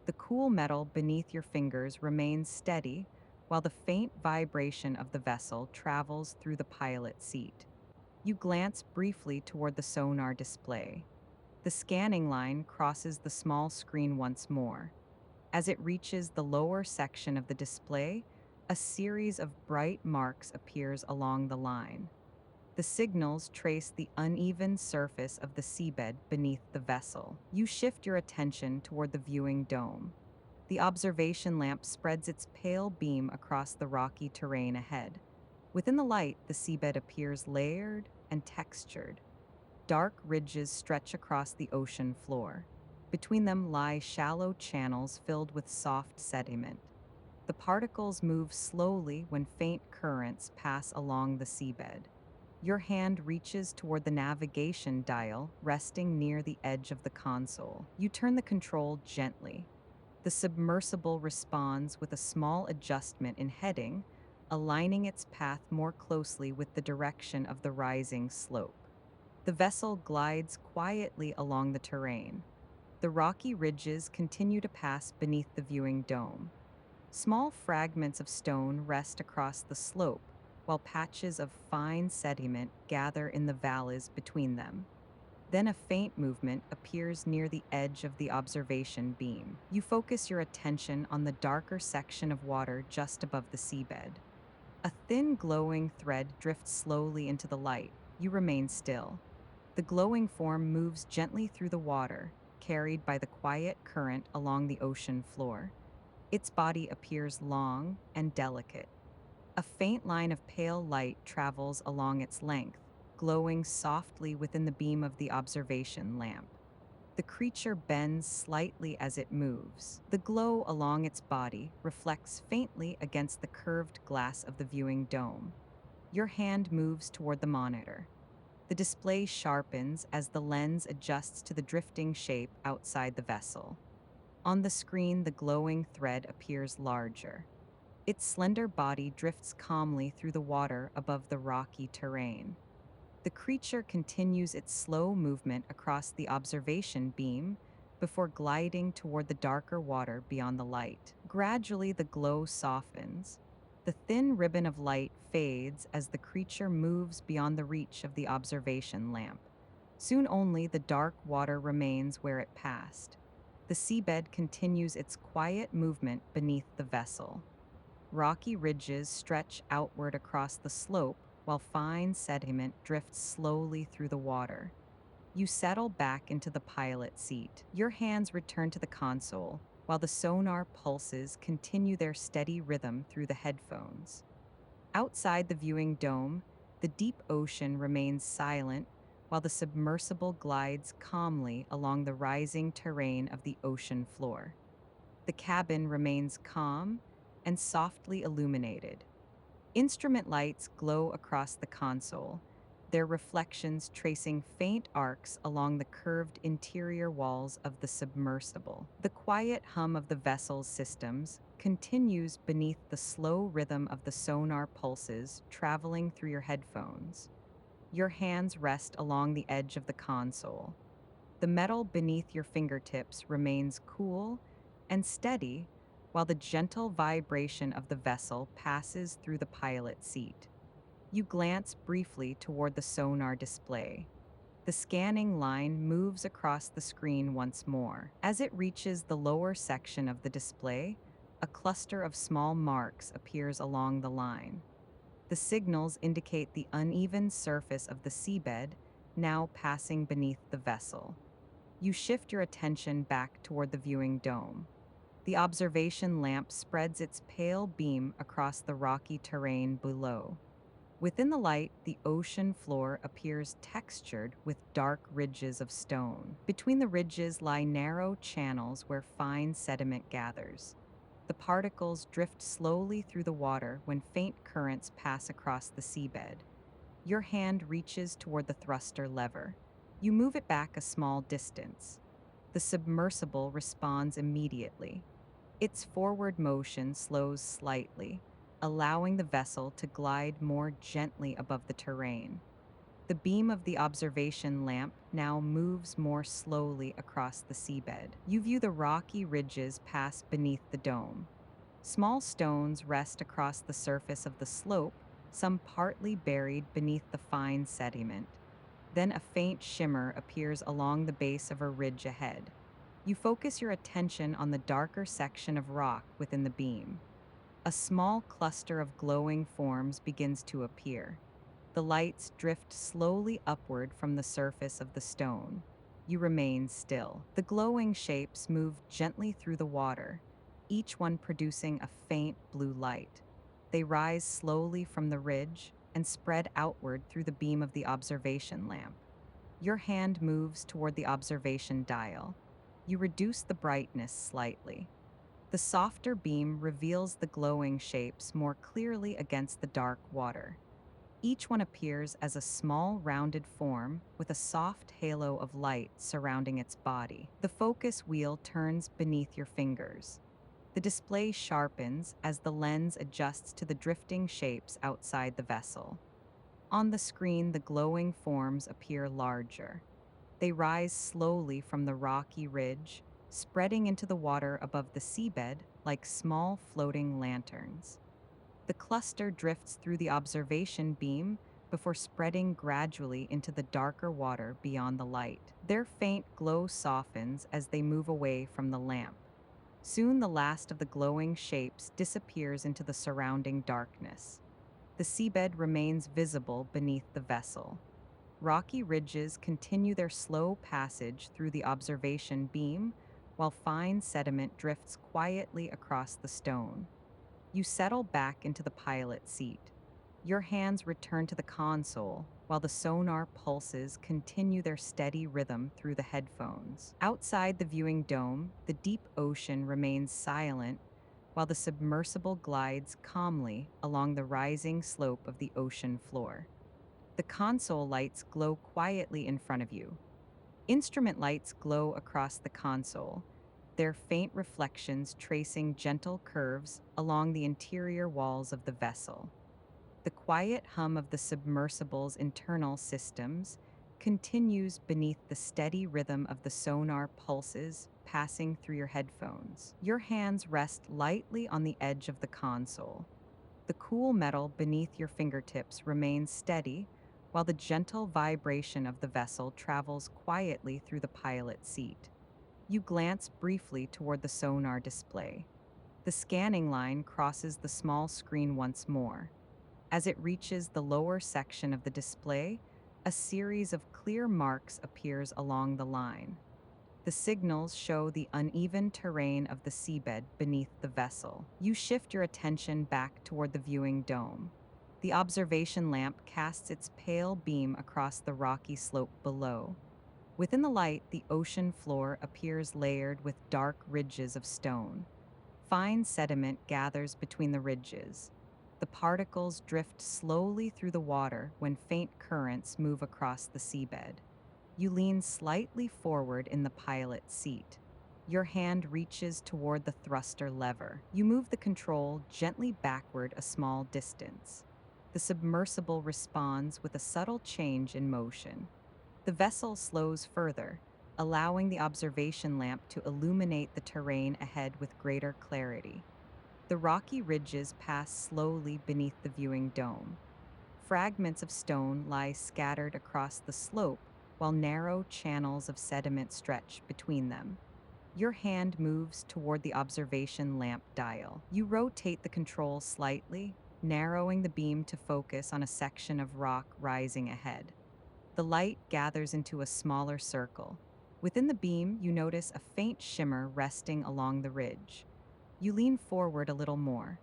The cool metal beneath your fingers remains steady, while the faint vibration of the vessel travels through the pilot seat. You glance briefly toward the sonar display. The scanning line crosses the small screen once more. As it reaches the lower section of the display, a series of bright marks appears along the line. The signals trace the uneven surface of the seabed beneath the vessel. You shift your attention toward the viewing dome. The observation lamp spreads its pale beam across the rocky terrain ahead. Within the light, the seabed appears layered and textured. Dark ridges stretch across the ocean floor. Between them lie shallow channels filled with soft sediment. The particles move slowly when faint currents pass along the seabed. Your hand reaches toward the navigation dial, resting near the edge of the console. You turn the control gently. The submersible responds with a small adjustment in heading, aligning its path more closely with the direction of the rising slope. The vessel glides quietly along the terrain. The rocky ridges continue to pass beneath the viewing dome. Small fragments of stone rest across the slope, while patches of fine sediment gather in the valleys between them. Then a faint movement appears near the edge of the observation beam. You focus your attention on the darker section of water just above the seabed. A thin glowing thread drifts slowly into the light. You remain still. The glowing form moves gently through the water, carried by the quiet current along the ocean floor. Its body appears long and delicate. A faint line of pale light travels along its length, glowing softly within the beam of the observation lamp. The creature bends slightly as it moves. The glow along its body reflects faintly against the curved glass of the viewing dome. Your hand moves toward the monitor. The display sharpens as the lens adjusts to the drifting shape outside the vessel. On the screen, the glowing thread appears larger. Its slender body drifts calmly through the water above the rocky terrain. The creature continues its slow movement across the observation beam before gliding toward the darker water beyond the light. Gradually, the glow softens. The thin ribbon of light fades as the creature moves beyond the reach of the observation lamp. Soon only the dark water remains where it passed. The seabed continues its quiet movement beneath the vessel. Rocky ridges stretch outward across the slope while fine sediment drifts slowly through the water. You settle back into the pilot seat. Your hands return to the console, while the sonar pulses continue their steady rhythm through the headphones. Outside the viewing dome, the deep ocean remains silent, while the submersible glides calmly along the rising terrain of the ocean floor. The cabin remains calm and softly illuminated. Instrument lights glow across the console, their reflections tracing faint arcs along the curved interior walls of the submersible. The quiet hum of the vessel's systems continues beneath the slow rhythm of the sonar pulses traveling through your headphones. Your hands rest along the edge of the console. The metal beneath your fingertips remains cool and steady while the gentle vibration of the vessel passes through the pilot seat. You glance briefly toward the sonar display. The scanning line moves across the screen once more. As it reaches the lower section of the display, a cluster of small marks appears along the line. The signals indicate the uneven surface of the seabed, now passing beneath the vessel. You shift your attention back toward the viewing dome. The observation lamp spreads its pale beam across the rocky terrain below. Within the light, the ocean floor appears textured with dark ridges of stone. Between the ridges lie narrow channels where fine sediment gathers. The particles drift slowly through the water when faint currents pass across the seabed. Your hand reaches toward the thruster lever. You move it back a small distance. The submersible responds immediately. Its forward motion slows slightly, allowing the vessel to glide more gently above the terrain. The beam of the observation lamp now moves more slowly across the seabed. You view the rocky ridges pass beneath the dome. Small stones rest across the surface of the slope, some partly buried beneath the fine sediment. Then a faint shimmer appears along the base of a ridge ahead. You focus your attention on the darker section of rock within the beam. A small cluster of glowing forms begins to appear. The lights drift slowly upward from the surface of the stone. You remain still. The glowing shapes move gently through the water, each one producing a faint blue light. They rise slowly from the ridge and spread outward through the beam of the observation lamp. Your hand moves toward the observation dial. You reduce the brightness slightly. The softer beam reveals the glowing shapes more clearly against the dark water. Each one appears as a small rounded form with a soft halo of light surrounding its body. The focus wheel turns beneath your fingers. The display sharpens as the lens adjusts to the drifting shapes outside the vessel. On the screen, the glowing forms appear larger. They rise slowly from the rocky ridge, spreading into the water above the seabed like small floating lanterns. The cluster drifts through the observation beam before spreading gradually into the darker water beyond the light. Their faint glow softens as they move away from the lamp. Soon the last of the glowing shapes disappears into the surrounding darkness. The seabed remains visible beneath the vessel. Rocky ridges continue their slow passage through the observation beam, while fine sediment drifts quietly across the stone. You settle back into the pilot seat. Your hands return to the console, while the sonar pulses continue their steady rhythm through the headphones. Outside the viewing dome, the deep ocean remains silent, while the submersible glides calmly along the rising slope of the ocean floor. The console lights glow quietly in front of you. Instrument lights glow across the console, their faint reflections tracing gentle curves along the interior walls of the vessel. The quiet hum of the submersible's internal systems continues beneath the steady rhythm of the sonar pulses passing through your headphones. Your hands rest lightly on the edge of the console. The cool metal beneath your fingertips remains steady, while the gentle vibration of the vessel travels quietly through the pilot seat. You glance briefly toward the sonar display. The scanning line crosses the small screen once more. As it reaches the lower section of the display, a series of clear marks appears along the line. The signals show the uneven terrain of the seabed beneath the vessel. You shift your attention back toward the viewing dome. The observation lamp casts its pale beam across the rocky slope below. Within the light, the ocean floor appears layered with dark ridges of stone. Fine sediment gathers between the ridges. The particles drift slowly through the water when faint currents move across the seabed. You lean slightly forward in the pilot seat. Your hand reaches toward the thruster lever. You move the control gently backward a small distance. The submersible responds with a subtle change in motion. The vessel slows further, allowing the observation lamp to illuminate the terrain ahead with greater clarity. The rocky ridges pass slowly beneath the viewing dome. Fragments of stone lie scattered across the slope, while narrow channels of sediment stretch between them. Your hand moves toward the observation lamp dial. You rotate the control slightly, narrowing the beam to focus on a section of rock rising ahead. The light gathers into a smaller circle. Within the beam, you notice a faint shimmer resting along the ridge. You lean forward a little more.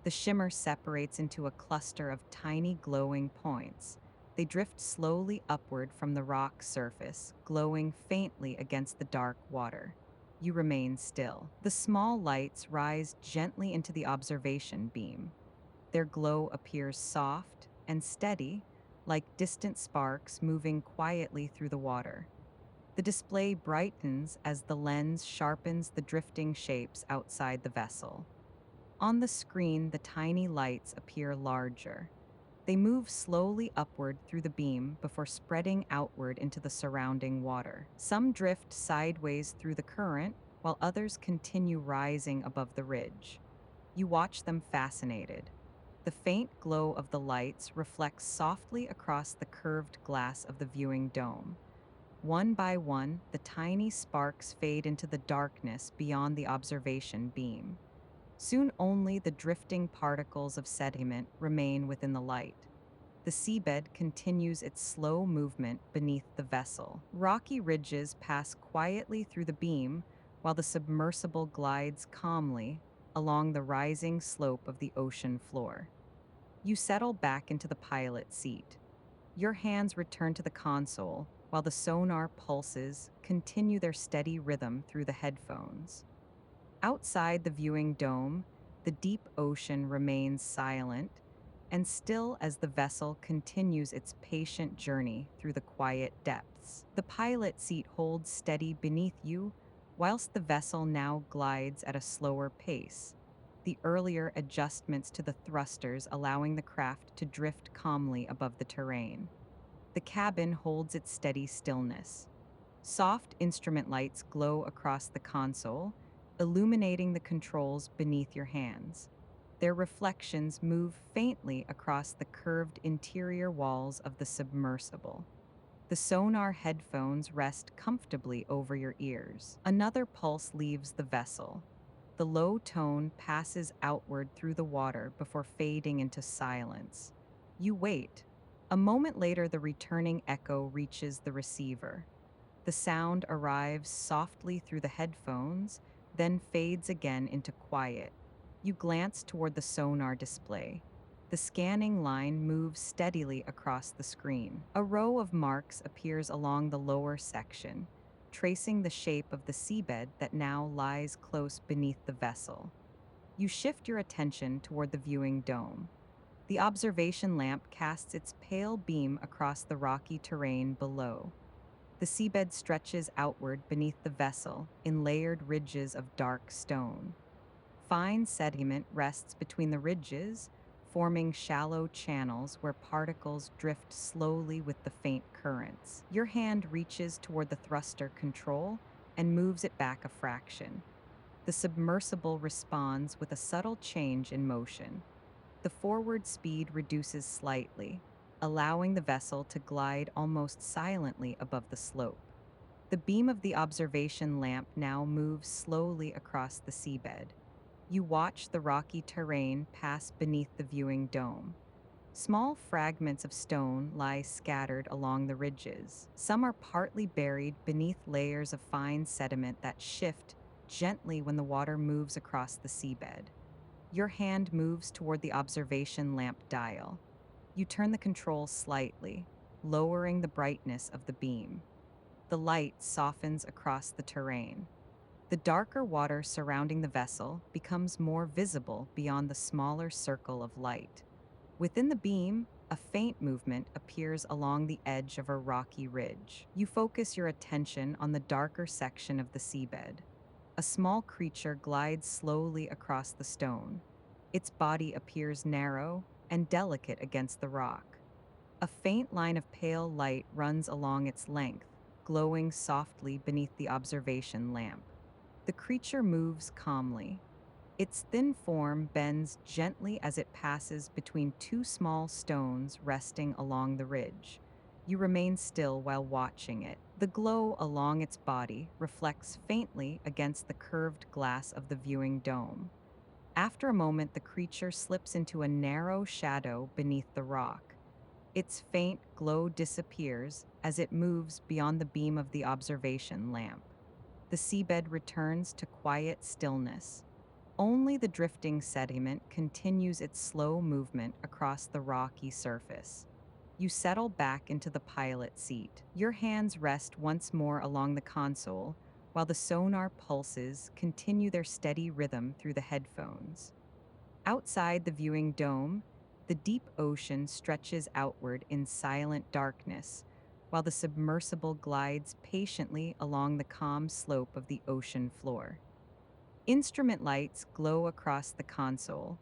The shimmer separates into a cluster of tiny glowing points. They drift slowly upward from the rock surface, glowing faintly against the dark water. You remain still. The small lights rise gently into the observation beam. Their glow appears soft and steady, like distant sparks moving quietly through the water. The display brightens as the lens sharpens the drifting shapes outside the vessel. On the screen, the tiny lights appear larger. They move slowly upward through the beam before spreading outward into the surrounding water. Some drift sideways through the current, while others continue rising above the ridge. You watch them fascinated. The faint glow of the lights reflects softly across the curved glass of the viewing dome. One by one, the tiny sparks fade into the darkness beyond the observation beam. Soon only the drifting particles of sediment remain within the light. The seabed continues its slow movement beneath the vessel. Rocky ridges pass quietly through the beam, while the submersible glides calmly along the rising slope of the ocean floor. You settle back into the pilot seat. Your hands return to the console, while the sonar pulses continue their steady rhythm through the headphones. Outside the viewing dome, the deep ocean remains silent and still as the vessel continues its patient journey through the quiet depths. The pilot seat holds steady beneath you, whilst the vessel now glides at a slower pace, the earlier adjustments to the thrusters allowing the craft to drift calmly above the terrain. The cabin holds its steady stillness. Soft instrument lights glow across the console, illuminating the controls beneath your hands. Their reflections move faintly across the curved interior walls of the submersible. The sonar headphones rest comfortably over your ears. Another pulse leaves the vessel. The low tone passes outward through the water before fading into silence. You wait. A moment later, the returning echo reaches the receiver. The sound arrives softly through the headphones, then fades again into quiet. You glance toward the sonar display. The scanning line moves steadily across the screen. A row of marks appears along the lower section, tracing the shape of the seabed that now lies close beneath the vessel. You shift your attention toward the viewing dome. The observation lamp casts its pale beam across the rocky terrain below. The seabed stretches outward beneath the vessel in layered ridges of dark stone. Fine sediment rests between the ridges, forming shallow channels where particles drift slowly with the faint currents. Your hand reaches toward the thruster control and moves it back a fraction. The submersible responds with a subtle change in motion. The The forward speed reduces slightly, allowing the vessel to glide almost silently above the slope. The beam of the observation lamp now moves slowly across the seabed. You watch the rocky terrain pass beneath the viewing dome. Small fragments of stone lie scattered along the ridges. Some are partly buried beneath layers of fine sediment that shift gently when the water moves across the seabed. Your hand moves toward the observation lamp dial. You turn the control slightly, lowering the brightness of the beam. The light softens across the terrain. The darker water surrounding the vessel becomes more visible beyond the smaller circle of light. Within the beam, a faint movement appears along the edge of a rocky ridge. You focus your attention on the darker section of the seabed. A small creature glides slowly across the stone. Its body appears narrow and delicate against the rock. A faint line of pale light runs along its length, glowing softly beneath the observation lamp. The creature moves calmly. Its thin form bends gently as it passes between two small stones resting along the ridge. You remain still while watching it. The glow along its body reflects faintly against the curved glass of the viewing dome. After a moment, the creature slips into a narrow shadow beneath the rock. Its faint glow disappears as it moves beyond the beam of the observation lamp. The seabed returns to quiet stillness. Only the drifting sediment continues its slow movement across the rocky surface. You settle back into the pilot seat. Your hands rest once more along the console, while the sonar pulses continue their steady rhythm through the headphones. Outside the viewing dome, the deep ocean stretches outward in silent darkness, while the submersible glides patiently along the calm slope of the ocean floor. Instrument lights glow across the console,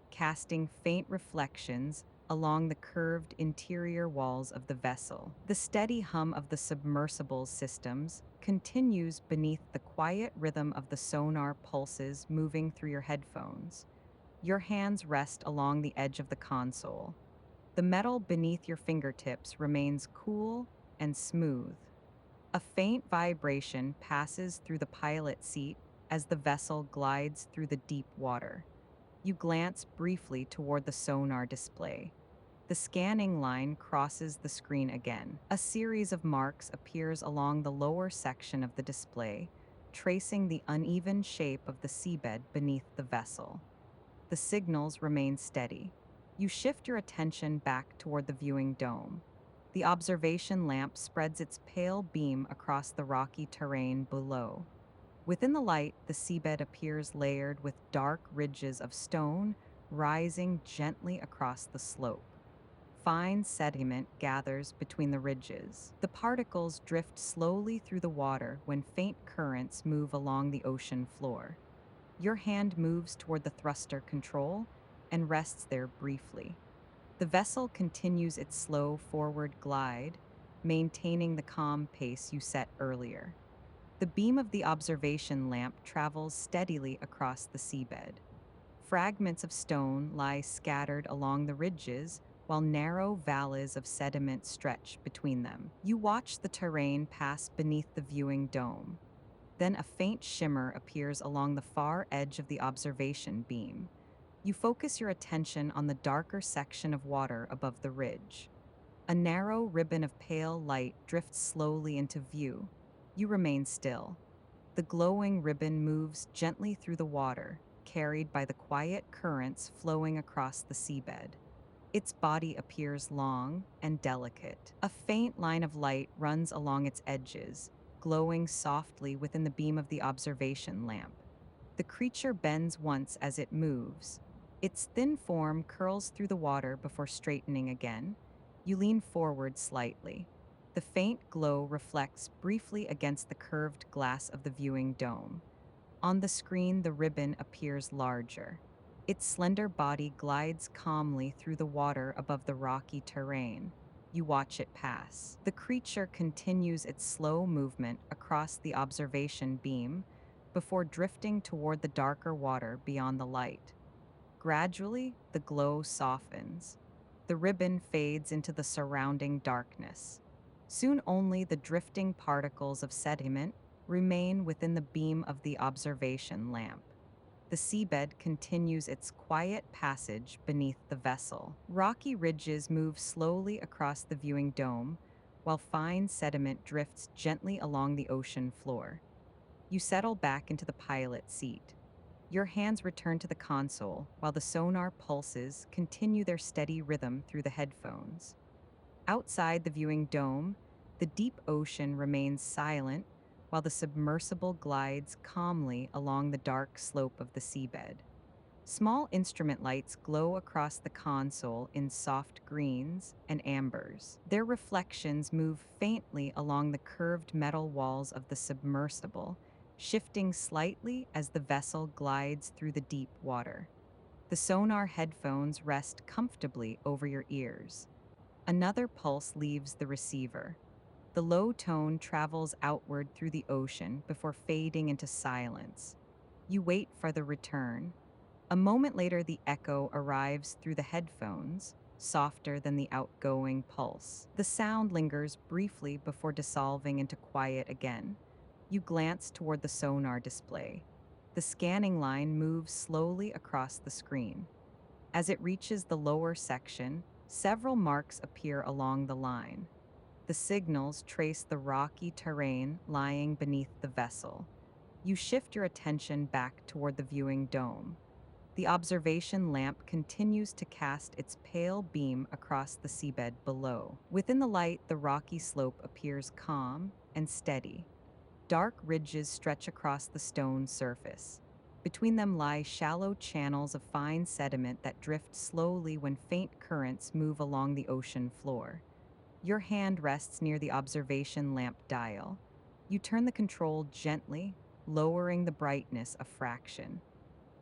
casting faint reflections along the curved interior walls of the vessel. The steady hum of the submersible's systems continues beneath the quiet rhythm of the sonar pulses moving through your headphones. Your hands rest along the edge of the console. The metal beneath your fingertips remains cool and smooth. A faint vibration passes through the pilot seat as the vessel glides through the deep water. You glance briefly toward the sonar display. The scanning line crosses the screen again. A series of marks appears along the lower section of the display, tracing the uneven shape of the seabed beneath the vessel. The signals remain steady. You shift your attention back toward the viewing dome. The observation lamp spreads its pale beam across the rocky terrain below. Within the light, the seabed appears layered with dark ridges of stone rising gently across the slope. Fine sediment gathers between the ridges. The particles drift slowly through the water when faint currents move along the ocean floor. Your hand moves toward the thruster control and rests there briefly. The vessel continues its slow forward glide, maintaining the calm pace you set earlier. The beam of the observation lamp travels steadily across the seabed. Fragments of stone lie scattered along the ridges, while narrow valleys of sediment stretch between them. You watch the terrain pass beneath the viewing dome. Then a faint shimmer appears along the far edge of the observation beam. You focus your attention on the darker section of water above the ridge. A narrow ribbon of pale light drifts slowly into view. You remain still. The glowing ribbon moves gently through the water, carried by the quiet currents flowing across the seabed. Its body appears long and delicate. A faint line of light runs along its edges, glowing softly within the beam of the observation lamp. The creature bends once as it moves. Its thin form curls through the water before straightening again. You lean forward slightly. The faint glow reflects briefly against the curved glass of the viewing dome. On the screen, the ribbon appears larger. Its slender body glides calmly through the water above the rocky terrain. You watch it pass. The creature continues its slow movement across the observation beam before drifting toward the darker water beyond the light. Gradually, the glow softens. The ribbon fades into the surrounding darkness. Soon only the drifting particles of sediment remain within the beam of the observation lamp. The seabed continues its quiet passage beneath the vessel. Rocky ridges move slowly across the viewing dome, while fine sediment drifts gently along the ocean floor. You settle back into the pilot seat. Your hands return to the console while the sonar pulses continue their steady rhythm through the headphones. Outside the viewing dome, the deep ocean remains silent while the submersible glides calmly along the dark slope of the seabed. Small instrument lights glow across the console in soft greens and ambers. Their reflections move faintly along the curved metal walls of the submersible, shifting slightly as the vessel glides through the deep water. The sonar headphones rest comfortably over your ears. Another pulse leaves the receiver. The low tone travels outward through the ocean before fading into silence. You wait for the return. A moment later, the echo arrives through the headphones, softer than the outgoing pulse. The sound lingers briefly before dissolving into quiet again. You glance toward the sonar display. The scanning line moves slowly across the screen. As it reaches the lower section, several marks appear along the line. The signals trace the rocky terrain lying beneath the vessel. You shift your attention back toward the viewing dome. The observation lamp continues to cast its pale beam across the seabed below. Within the light, the rocky slope appears calm and steady. Dark ridges stretch across the stone surface. Between them lie shallow channels of fine sediment that drift slowly when faint currents move along the ocean floor. Your hand rests near the observation lamp dial. You turn the control gently, lowering the brightness a fraction.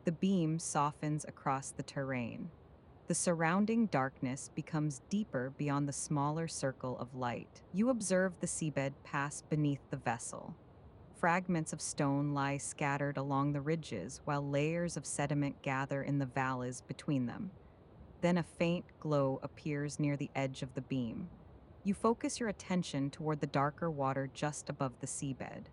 The beam softens across the terrain. The surrounding darkness becomes deeper beyond the smaller circle of light. You observe the seabed pass beneath the vessel. Fragments of stone lie scattered along the ridges while layers of sediment gather in the valleys between them. Then a faint glow appears near the edge of the beam. You focus your attention toward the darker water just above the seabed.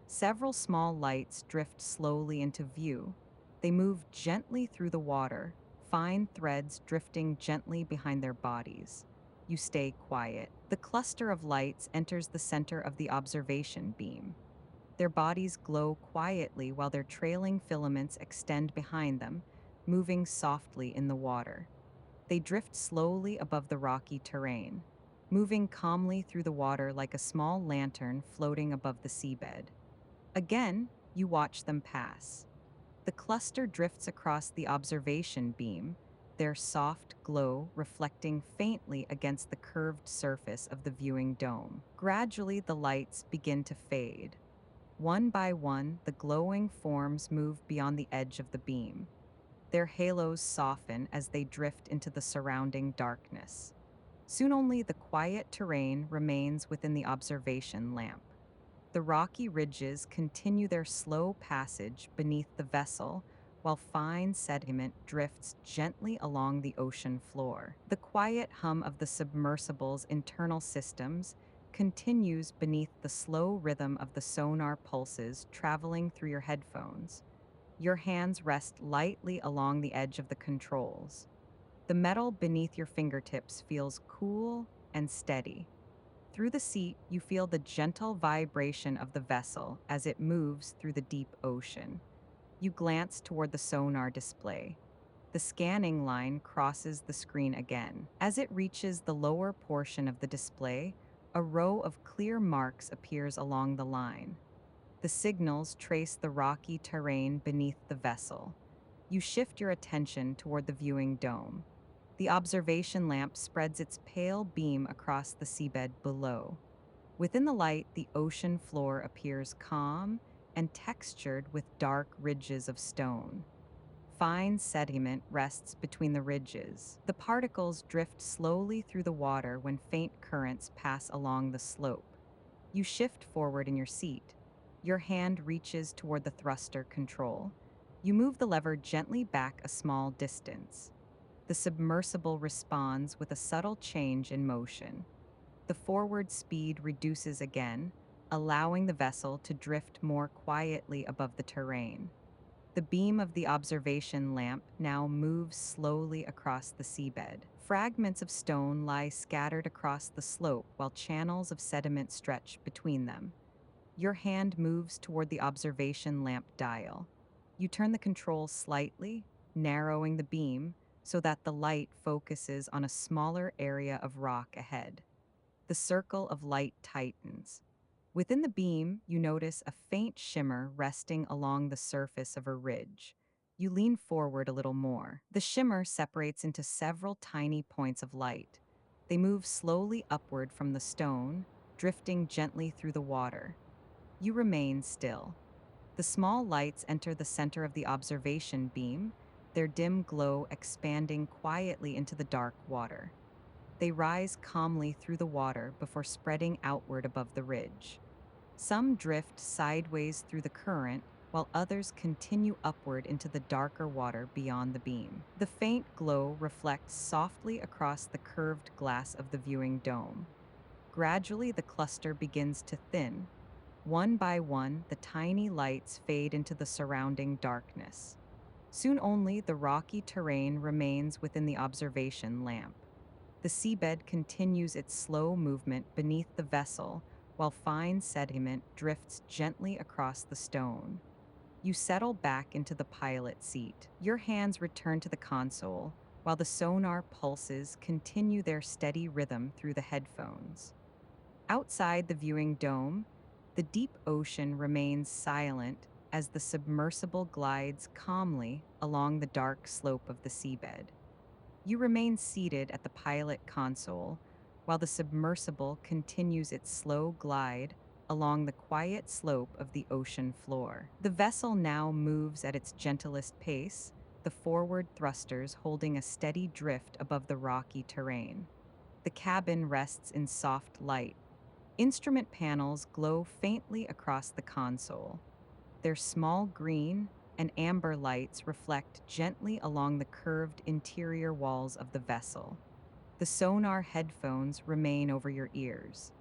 Several small lights drift slowly into view. They move gently through the water, fine threads drifting gently behind their bodies. You stay quiet. The cluster of lights enters the center of the observation beam. Their bodies glow quietly while their trailing filaments extend behind them, moving softly in the water. They drift slowly above the rocky terrain, moving calmly through the water like a small lantern floating above the seabed. Again, you watch them pass. The cluster drifts across the observation beam, their soft glow reflecting faintly against the curved surface of the viewing dome. Gradually, the lights begin to fade. One by one, the glowing forms move beyond the edge of the beam. Their halos soften as they drift into the surrounding darkness. Soon only the quiet terrain remains within the observation lamp. The rocky ridges continue their slow passage beneath the vessel, while fine sediment drifts gently along the ocean floor. The quiet hum of the submersible's internal systems continues beneath the slow rhythm of the sonar pulses traveling through your headphones. Your hands rest lightly along the edge of the controls. The metal beneath your fingertips feels cool and steady. Through the seat, you feel the gentle vibration of the vessel as it moves through the deep ocean. You glance toward the sonar display. The scanning line crosses the screen again. As it reaches the lower portion of the display, a row of clear marks appears along the line. The signals trace the rocky terrain beneath the vessel. You shift your attention toward the viewing dome. The observation lamp spreads its pale beam across the seabed below. Within the light, the ocean floor appears calm and textured with dark ridges of stone. Fine sediment rests between the ridges. The particles drift slowly through the water when faint currents pass along the slope. You shift forward in your seat. Your hand reaches toward the thruster control. You move the lever gently back a small distance. The submersible responds with a subtle change in motion. The forward speed reduces again, allowing the vessel to drift more quietly above the terrain. The beam of the observation lamp now moves slowly across the seabed. Fragments of stone lie scattered across the slope while channels of sediment stretch between them. Your hand moves toward the observation lamp dial. You turn the control slightly, narrowing the beam so that the light focuses on a smaller area of rock ahead. The circle of light tightens. Within the beam, you notice a faint shimmer resting along the surface of a ridge. You lean forward a little more. The shimmer separates into several tiny points of light. They move slowly upward from the stone, drifting gently through the water. You remain still. The small lights enter the center of the observation beam, their dim glow expanding quietly into the dark water. They rise calmly through the water before spreading outward above the ridge. Some drift sideways through the current, while others continue upward into the darker water beyond the beam. The faint glow reflects softly across the curved glass of the viewing dome. Gradually, the cluster begins to thin. One by one, the tiny lights fade into the surrounding darkness. Soon only the rocky terrain remains within the observation lamp. The seabed continues its slow movement beneath the vessel, while fine sediment drifts gently across the stone. You settle back into the pilot seat. Your hands return to the console, while the sonar pulses continue their steady rhythm through the headphones. Outside the viewing dome, the deep ocean remains silent as the submersible glides calmly along the dark slope of the seabed. You remain seated at the pilot console while the submersible continues its slow glide along the quiet slope of the ocean floor. The vessel now moves at its gentlest pace, the forward thrusters holding a steady drift above the rocky terrain. The cabin rests in soft light. Instrument panels glow faintly across the console. Their small green and amber lights reflect gently along the curved interior walls of the vessel. The sonar headphones remain over your ears.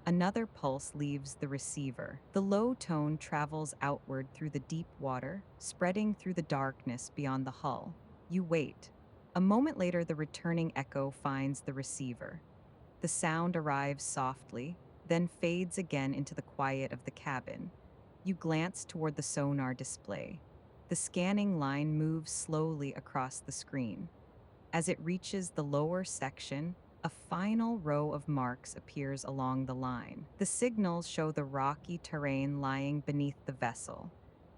Another pulse leaves the receiver. The low tone travels outward through the deep water, spreading through the darkness beyond the hull. You wait. A moment later, the returning echo finds the receiver. The sound arrives softly, then fades again into the quiet of the cabin. You glance toward the sonar display. The scanning line moves slowly across the screen. As it reaches the lower section, a final row of marks appears along the line. The signals show the rocky terrain lying beneath the vessel.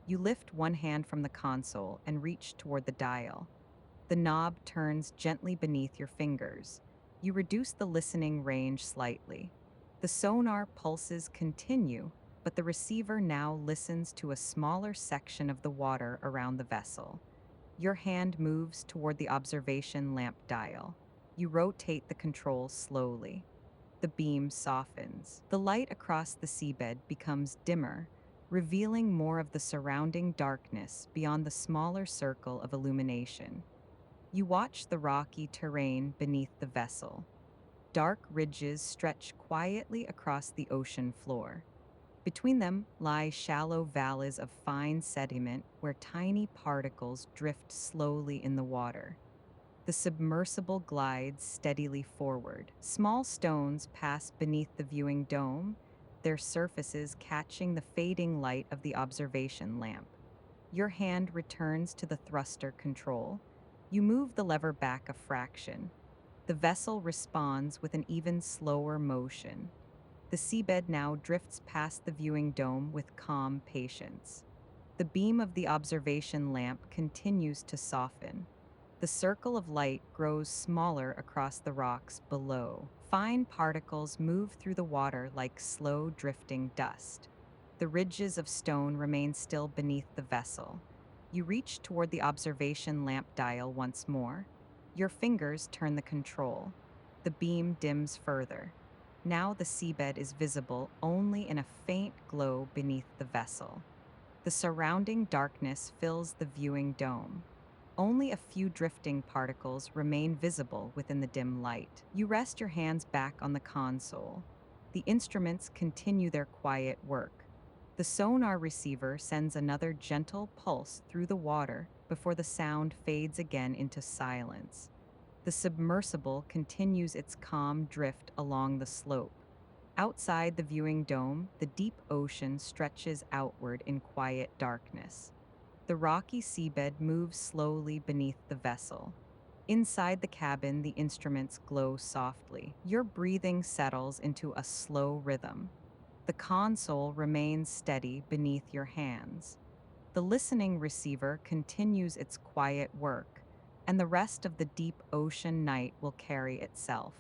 You lift one hand from the console and reach toward the dial. The knob turns gently beneath your fingers. You reduce the listening range slightly. The sonar pulses continue, but the receiver now listens to a smaller section of the water around the vessel. Your hand moves toward the observation lamp dial. You rotate the controls slowly. The beam softens. The light across the seabed becomes dimmer, revealing more of the surrounding darkness beyond the smaller circle of illumination. You watch the rocky terrain beneath the vessel. Dark ridges stretch quietly across the ocean floor. Between them lie shallow valleys of fine sediment where tiny particles drift slowly in the water. The submersible glides steadily forward. Small stones pass beneath the viewing dome, their surfaces catching the fading light of the observation lamp. Your hand returns to the thruster control. You move the lever back a fraction. The vessel responds with an even slower motion. The seabed now drifts past the viewing dome with calm patience. The beam of the observation lamp continues to soften. The circle of light grows smaller across the rocks below. Fine particles move through the water like slow drifting dust. The ridges of stone remain still beneath the vessel. You reach toward the observation lamp dial once more. Your fingers turn the control. The beam dims further. Now the seabed is visible only in a faint glow beneath the vessel. The surrounding darkness fills the viewing dome. Only a few drifting particles remain visible within the dim light. You rest your hands back on the console. The instruments continue their quiet work. The sonar receiver sends another gentle pulse through the water before the sound fades again into silence. The submersible continues its calm drift along the slope. Outside the viewing dome, the deep ocean stretches outward in quiet darkness. The rocky seabed moves slowly beneath the vessel. Inside the cabin, the instruments glow softly. Your breathing settles into a slow rhythm. The console remains steady beneath your hands. The listening receiver continues its quiet work, and the rest of the deep ocean night will carry itself.